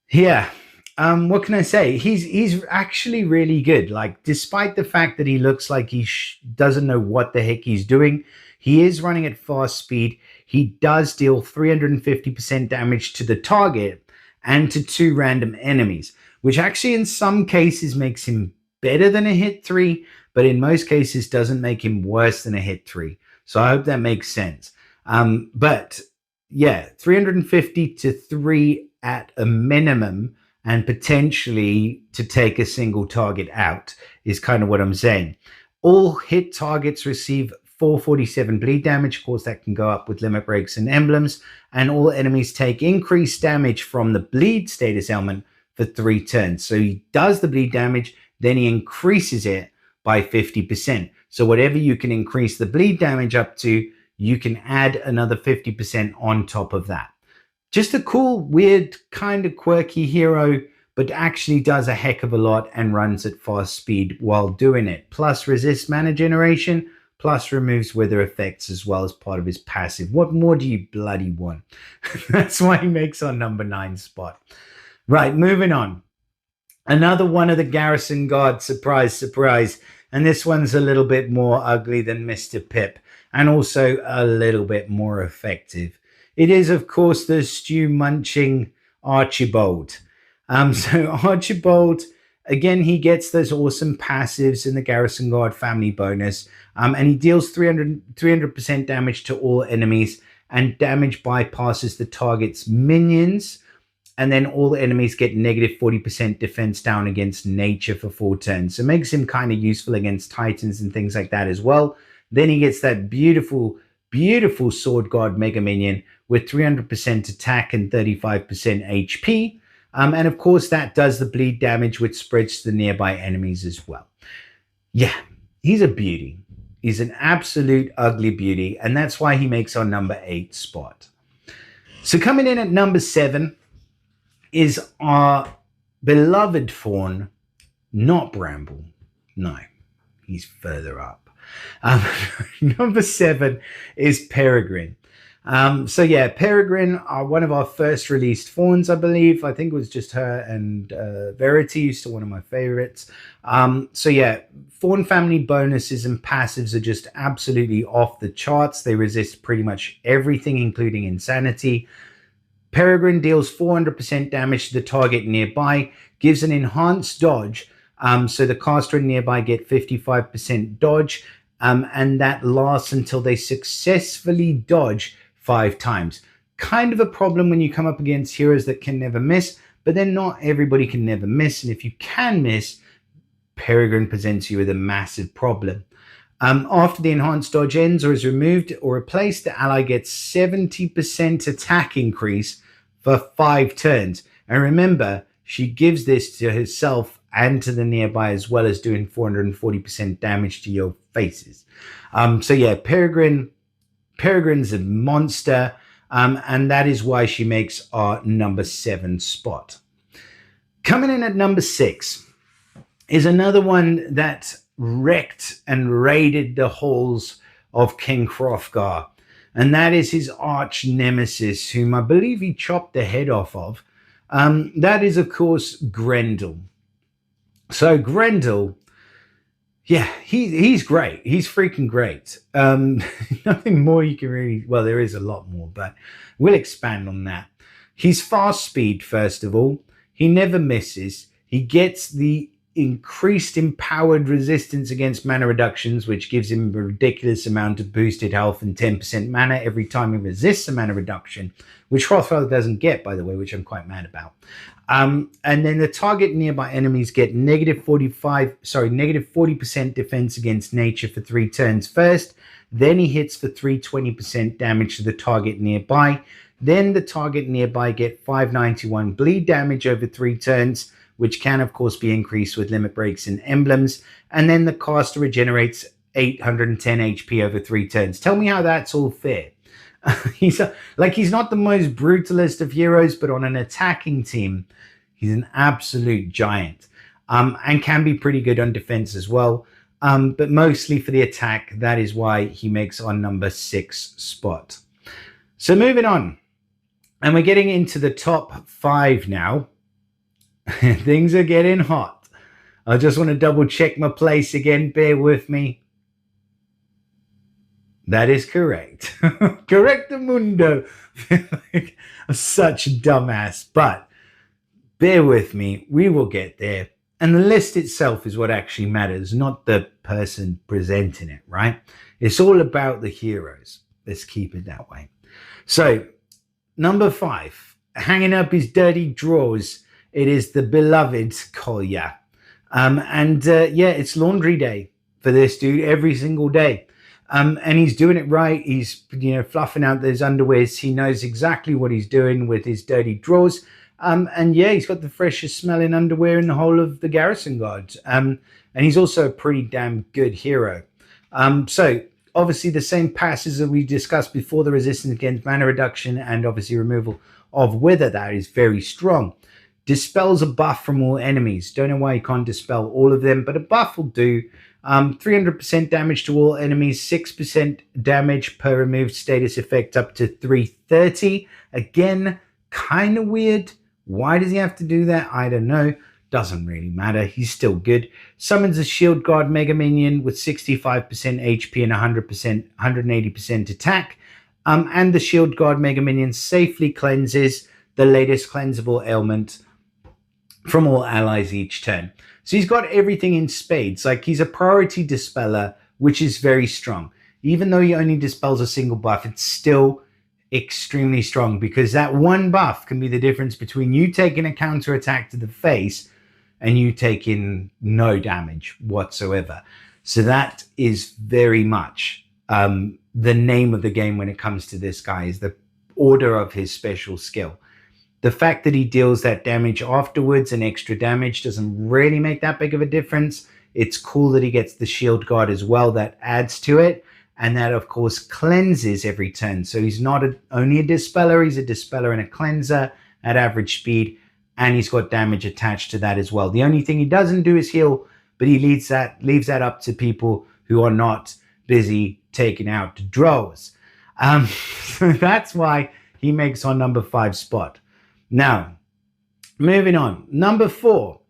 A: Yeah. What can I say? He's actually really good. Like, despite the fact that he looks like he doesn't know what the heck he's doing, he is running at fast speed. He does deal 350% damage to the target and to 2 random enemies, which actually in some cases makes him better than a hit 3, but in most cases doesn't make him worse than a hit 3. So I hope that makes sense. But yeah, 350 to 3 at a minimum, and potentially to take a single target out is kind of what I'm saying. All hit targets receive 447 bleed damage. Of course, that can go up with limit breaks and emblems. And all enemies take increased damage from the bleed status element for 3 turns. So he does the bleed damage, then he increases it by 50%. So whatever you can increase the bleed damage up to, you can add another 50% on top of that. Just a cool, weird, kind of quirky hero, but actually does a heck of a lot and runs at fast speed while doing it. Plus resists mana generation, plus removes wither effects as well as part of his passive. What more do you bloody want? That's why he makes our number 9 spot. Right, moving on. Another one of the garrison guard, surprise, surprise. And this one's a little bit more ugly than Mr. Pip, and also a little bit more effective. It is, of course, the stew-munching Archibald. So Archibald, again, he gets those awesome passives in the Garrison Guard family bonus, and he deals 300% damage to all enemies, and damage bypasses the target's minions, and then all the enemies get negative 40% defense down against nature for 4 turns. So it makes him kind of useful against titans and things like that as well. Then he gets that beautiful Sword Guard Mega Minion with 300% attack and 35% HP. And of course, that does the bleed damage, which spreads to the nearby enemies as well. Yeah, he's a beauty. He's an absolute ugly beauty. And that's why he makes our number 8 spot. So coming in at number 7, is our beloved fawn, not Bramble. No, he's further up. Number 7 is Peregrine. So yeah, Peregrine are one of our first released fawns, I believe. I think it was just her and Rarity, still one of my favorites. So yeah, fawn family bonuses and passives are just absolutely off the charts. They resist pretty much everything, including insanity. Peregrine deals 400% damage to the target nearby, gives an enhanced dodge, so the caster and nearby get 55% dodge, and that lasts until they successfully dodge 5 times. Kind of a problem when you come up against heroes that can never miss, but then not everybody can never miss, and if you can miss, Peregrine presents you with a massive problem. After the enhanced dodge ends or is removed or replaced, the ally gets 70% attack increase for 5 turns. And remember, she gives this to herself and to the nearby, as well as doing 440% damage to your faces. So yeah, Peregrine's a monster, and that is why she makes our number 7 spot. Coming in at number 6 is another one that wrecked and raided the halls of King Hrothgar, and that is his arch nemesis, whom I believe he chopped the head off of. That is, of course, Grendel. So Grendel, yeah, he's great. He's freaking great. Nothing more you can really, well, there is a lot more, but we'll expand on that. He's fast speed, first of all. He never misses. He gets the increased empowered resistance against mana reductions, which gives him a ridiculous amount of boosted health and 10% mana every time he resists a mana reduction, which Hrothgar doesn't get, by the way, which I'm quite mad about. And then the target nearby enemies get negative 40% defense against nature for 3 turns first. Then he hits for 320% damage to the target nearby. Then the target nearby get 591 bleed damage over 3 turns, which can, of course, be increased with limit breaks and emblems. And then the caster regenerates 810 HP over 3 turns. Tell me how that's all fair. He's not the most brutalist of heroes, but on an attacking team, he's an absolute giant, and can be pretty good on defense as well. But mostly for the attack, that is why he makes our number 6 spot. So moving on, and we're getting into the top 5 now. Things are getting hot. I just want to double check my place again. Bear with me. That is correct. Correctamundo. Such a dumbass. But bear with me. We will get there. And the list itself is what actually matters, not the person presenting it, right? It's all about the heroes. Let's keep it that way. So, number 5. Hanging up his dirty drawers. It is the beloved Kolya. Yeah, it's laundry day for this dude every single day. And he's doing it right. He's, fluffing out those underwears. He knows exactly what he's doing with his dirty drawers. And yeah, he's got the freshest smelling underwear in the whole of the Garrison Guards. And he's also a pretty damn good hero. So obviously the same passes that we discussed before, the resistance against mana reduction and obviously removal of wither, that is very strong. Dispels a buff from all enemies. Don't know why you can't dispel all of them, but a buff will do. 300% damage to all enemies, 6% damage per removed status effect up to 330. Again, kind of weird. Why does he have to do that? I don't know. Doesn't really matter. He's still good. Summons a Shield Guard Mega Minion with 65% HP and 180% attack. And the Shield Guard Mega Minion safely cleanses the latest cleansable ailment from all allies each turn. So he's got everything in spades. Like, he's a priority dispeller, which is very strong. Even though he only dispels a single buff, it's still extremely strong, because that one buff can be the difference between you taking a counter attack to the face and you taking no damage whatsoever. So that is very much the name of the game when it comes to this guy, is the order of his special skill. The fact that he deals that damage afterwards and extra damage doesn't really make that big of a difference. It's cool that he gets the Shield Guard as well. That adds to it. And that, of course, cleanses every turn. So he's not only a dispeller, he's a dispeller and a cleanser at average speed. and he's got damage attached to that as well. The only thing he doesn't do is heal, but he leaves that up to people who are not busy taking out drones. So that's why he makes our number 5 spot. Now, moving on. Number 4.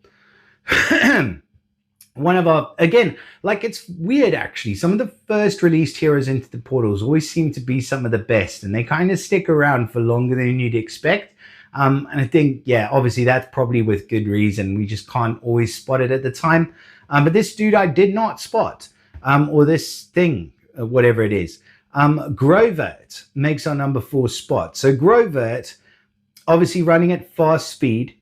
A: One of our, again, like, it's weird actually. Some of the first released heroes into the portals always seem to be some of the best, and they kind of stick around for longer than you'd expect. And I think, yeah, obviously that's probably with good reason. We just can't always spot it at the time. But this dude I did not spot, or this thing, whatever it is. Grovert makes our number 4 spot. So Grovert, obviously running at fast speed.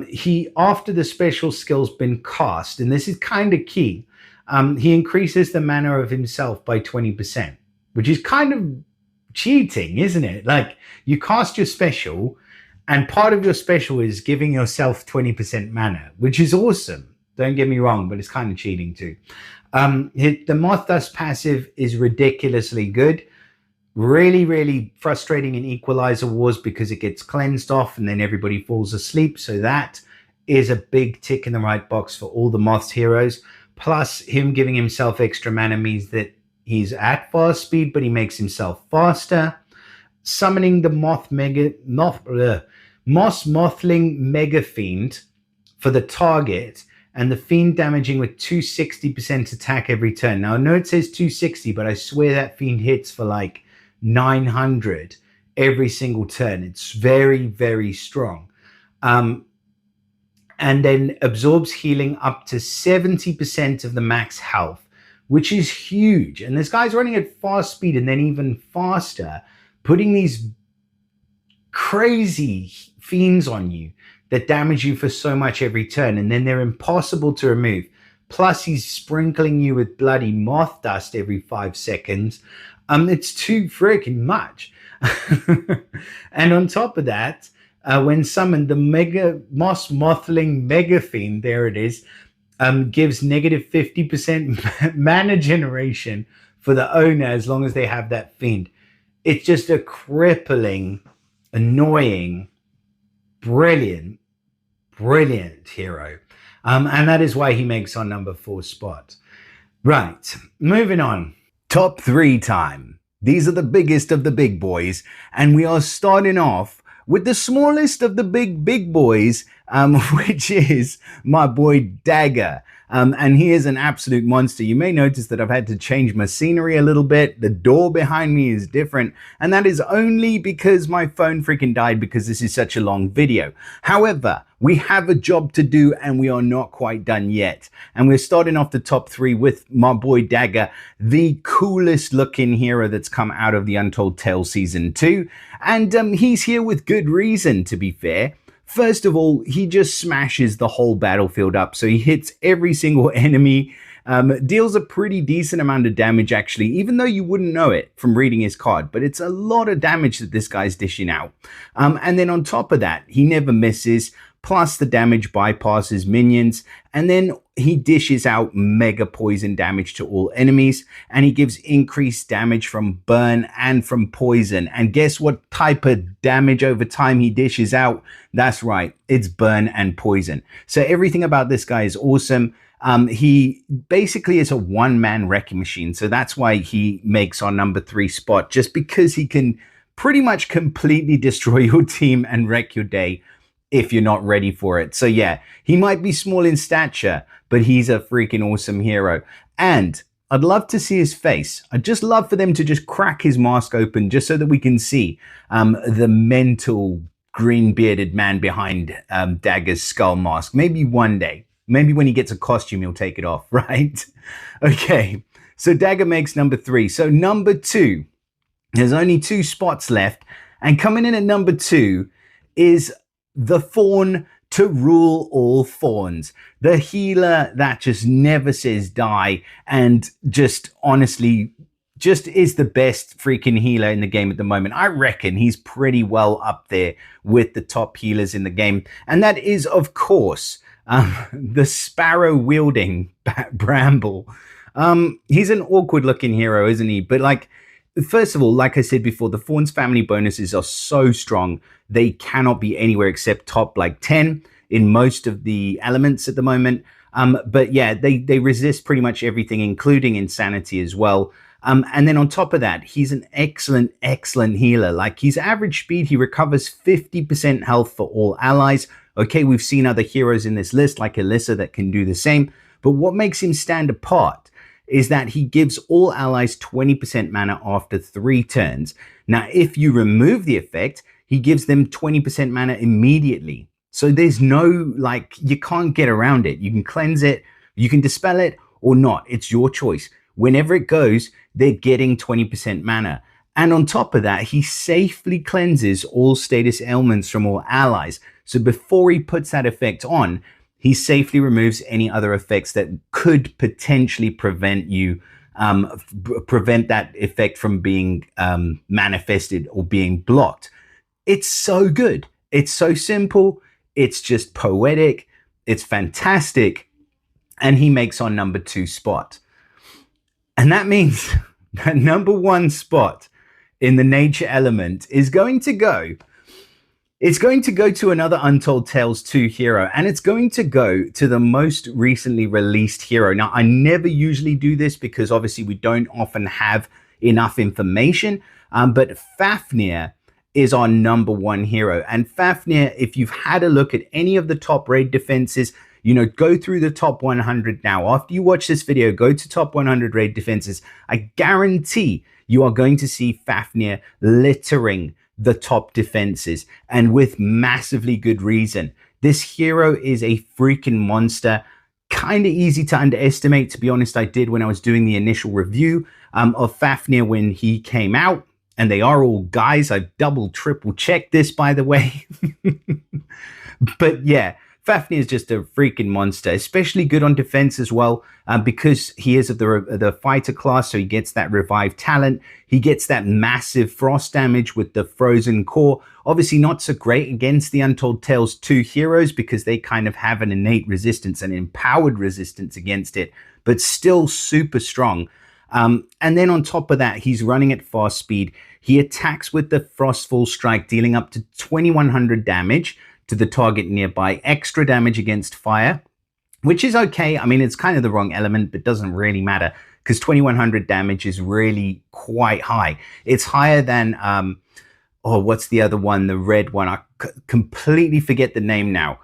A: He, after the special skill's been cast, and this is kind of key, he increases the mana of himself by 20%, which is kind of cheating, isn't it? Like, you cast your special, and part of your special is giving yourself 20% mana, which is awesome. Don't get me wrong, but it's kind of cheating too. The Moth Dust passive is ridiculously good. Really, really frustrating in Equalizer Wars because it gets cleansed off and then everybody falls asleep. So that is a big tick in the right box for all the Moth's heroes. Plus, him giving himself extra mana means that he's at fast speed, but he makes himself faster. Summoning the Moss Mothling Mega Fiend for the target, and the Fiend damaging with 260% attack every turn. Now, I know it says 260, but I swear that Fiend hits for like 900 every single turn. It's very, very strong. And then absorbs healing up to 70% of the max health, which is huge. And this guy's running at fast speed and then even faster, putting these crazy fiends on you that damage you for so much every turn, and then they're impossible to remove. Plus, he's sprinkling you with bloody moth dust every 5 seconds. It's too freaking much. And on top of that, when summoned, the Moss Mothling Mega Fiend, there it is, gives negative 50% mana generation for the owner as long as they have that Fiend. It's just a crippling, annoying, brilliant hero. And that is why he makes our number 4 spot. Right, moving on. Top 3 time. These are the biggest of the big boys, and we are starting off with the smallest of the big boys, which is my boy Dagger. And he is an absolute monster. You may notice that I've had to change my scenery a little bit. The door behind me is different, and that is only because my phone freaking died because this is such a long video. However, we have a job to do and we are not quite done yet. And we're starting off the top 3 with my boy Dagger, the coolest looking hero that's come out of the Untold Tale Season 2. And he's here with good reason, to be fair. First of all, he just smashes the whole battlefield up. So he hits every single enemy, deals a pretty decent amount of damage actually, even though you wouldn't know it from reading his card. But it's a lot of damage that this guy's dishing out. And then on top of that, he never misses. Plus the damage bypasses minions, and then he dishes out mega poison damage to all enemies, and he gives increased damage from burn and from poison. And guess what type of damage over time he dishes out? That's right, it's burn and poison. So everything about this guy is awesome. He basically is a one-man wrecking machine, so that's why he makes our number 3 spot, just because he can pretty much completely destroy your team and wreck your day if you're not ready for it. So yeah, he might be small in stature, but he's a freaking awesome hero. And I'd love to see his face. I'd just love for them to just crack his mask open just so that we can see the mental green bearded man behind Dagger's skull mask. Maybe one day, maybe when he gets a costume, he'll take it off, right? Okay, so Dagger makes number 3. So number 2, there's only 2 spots left. And coming in at number 2 is the Fawn to rule all fawns. The healer that just never says die and just honestly just is the best freaking healer in the game at the moment. I reckon he's pretty well up there with the top healers in the game. And that is, of course, the sparrow wielding Bramble. He's an awkward looking hero, isn't he? But like, first of all, like I said before, the Fawns family bonuses are so strong. They cannot be anywhere except top like 10 in most of the elements at the moment. But yeah, they resist pretty much everything, including insanity as well. And then on top of that, he's an excellent healer. Like his average speed, he recovers 50% health for all allies. Okay, we've seen other heroes in this list like Alyssa that can do the same. But what makes him stand apart is that he gives all allies 20% mana after 3 turns. Now, if you remove the effect, he gives them 20% mana immediately. So there's no, like, you can't get around it. You can cleanse it, you can dispel it or not. It's your choice. Whenever it goes, they're getting 20% mana. And on top of that, he safely cleanses all status ailments from all allies. So before he puts that effect on, he safely removes any other effects that could potentially prevent you, prevent that effect from being manifested or being blocked. It's so good. It's so simple. It's just poetic. It's fantastic. And he makes our number 2 spot. And that means that number 1 spot in the nature element is going to go. It's going to go to another Untold Tales 2 hero, and it's going to go to the most recently released hero. Now, I never usually do this because obviously we don't often have enough information, but Fafnir is our number 1 hero. And Fafnir, if you've had a look at any of the top raid defenses, you know, go through the top 100 now. After you watch this video, go to top 100 raid defenses. I guarantee you are going to see Fafnir littering the top defenses, and with massively good reason. This hero is a freaking monster. Kind of easy to underestimate, to be honest. I did when I was doing the initial review of Fafnir when he came out. And they are all guys. I've double, triple checked this, by the way. But yeah, Fafnir is just a freaking monster, especially good on defense as well, because he is of the fighter class, so he gets that revived talent. He gets that massive frost damage with the frozen core. Obviously not so great against the Untold Tales 2 heroes because they kind of have an innate resistance, an empowered resistance against it, but still super strong. And then on top of that, he's running at fast speed. He attacks with the Frostfall Strike, dealing up to 2100 damage to the target nearby, extra damage against fire, which is okay. I mean, it's kind of the wrong element, but doesn't really matter because 2100 damage is really quite high. It's higher than, what's the other one? The red one. I completely forget the name now.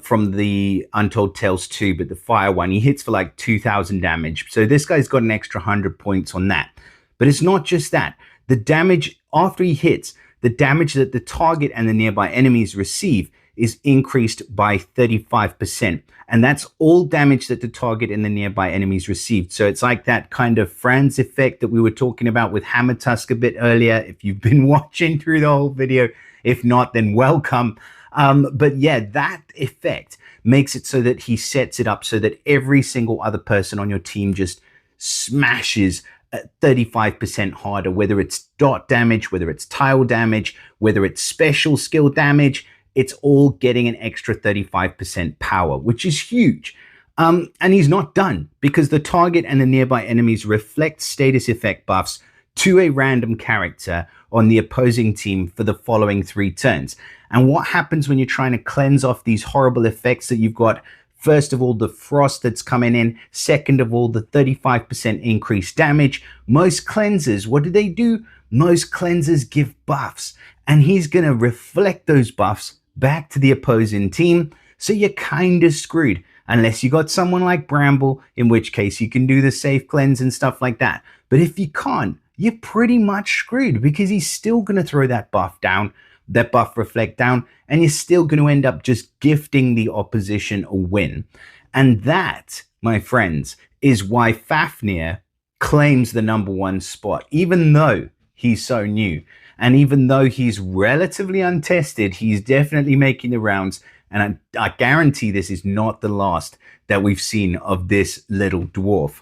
A: From the Untold Tales 2, but the fire one, he hits for like 2000 damage. So this guy's got an extra 100 points on that. But it's not just that. The damage after he hits, the damage that the target and the nearby enemies receive is increased by 35%. And that's all damage that the target and the nearby enemies received. So it's like that kind of Franz effect that we were talking about with Hammer Tusk a bit earlier. If you've been watching through the whole video, if not, then welcome. But yeah, that effect makes it so that he sets it up so that every single other person on your team just smashes at 35% harder, whether it's dot damage, whether it's tile damage, whether it's special skill damage, it's all getting an extra 35% power, which is huge. And he's not done because the target and the nearby enemies reflect status effect buffs to a random character on the opposing team for the following 3 turns. And what happens when you're trying to cleanse off these horrible effects that you've got? First of all, the frost that's coming in. Second of all, the 35% increased damage. Most cleansers, what do? Most cleansers give buffs, and he's going to reflect those buffs back to the opposing team. So you're kind of screwed unless you got someone like Bramble, in which case you can do the safe cleanse and stuff like that. But if you can't, you're pretty much screwed because he's still going to throw that buff down, that buff reflect down, and you're still going to end up just gifting the opposition a win. And that, my friends, is why Fafnir claims the number 1 spot, even though he's so new. And even though he's relatively untested, he's definitely making the rounds. And I guarantee this is not the last that we've seen of this little dwarf.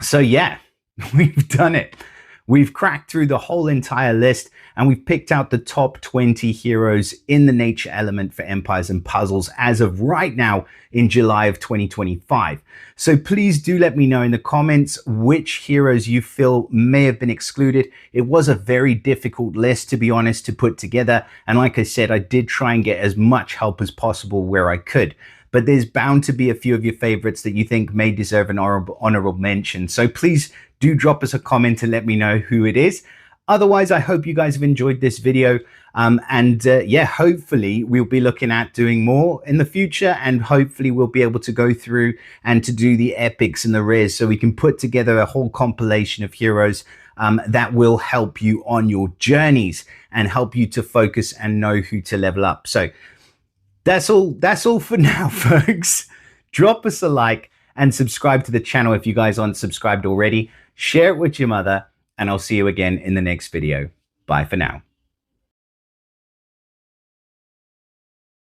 A: So yeah, we've done it. We've cracked through the whole entire list and we've picked out the top 20 heroes in the nature element for Empires and Puzzles as of right now in July of 2025. So please do let me know in the comments which heroes you feel may have been excluded. It was a very difficult list, to be honest, to put together. And like I said, I did try and get as much help as possible where I could. But there's bound to be a few of your favorites that you think may deserve an honorable mention. So please do drop us a comment and let me know who it is. Otherwise, I hope you guys have enjoyed this video. Yeah, hopefully we'll be looking at doing more in the future, and hopefully we'll be able to go through and to do the epics and the rares so we can put together a whole compilation of heroes that will help you on your journeys and help you to focus and know who to level up. So that's all for now, folks. Drop us a like and subscribe to the channel if you guys aren't subscribed already. Share it with your mother, and I'll see you again in the next video. Bye for now.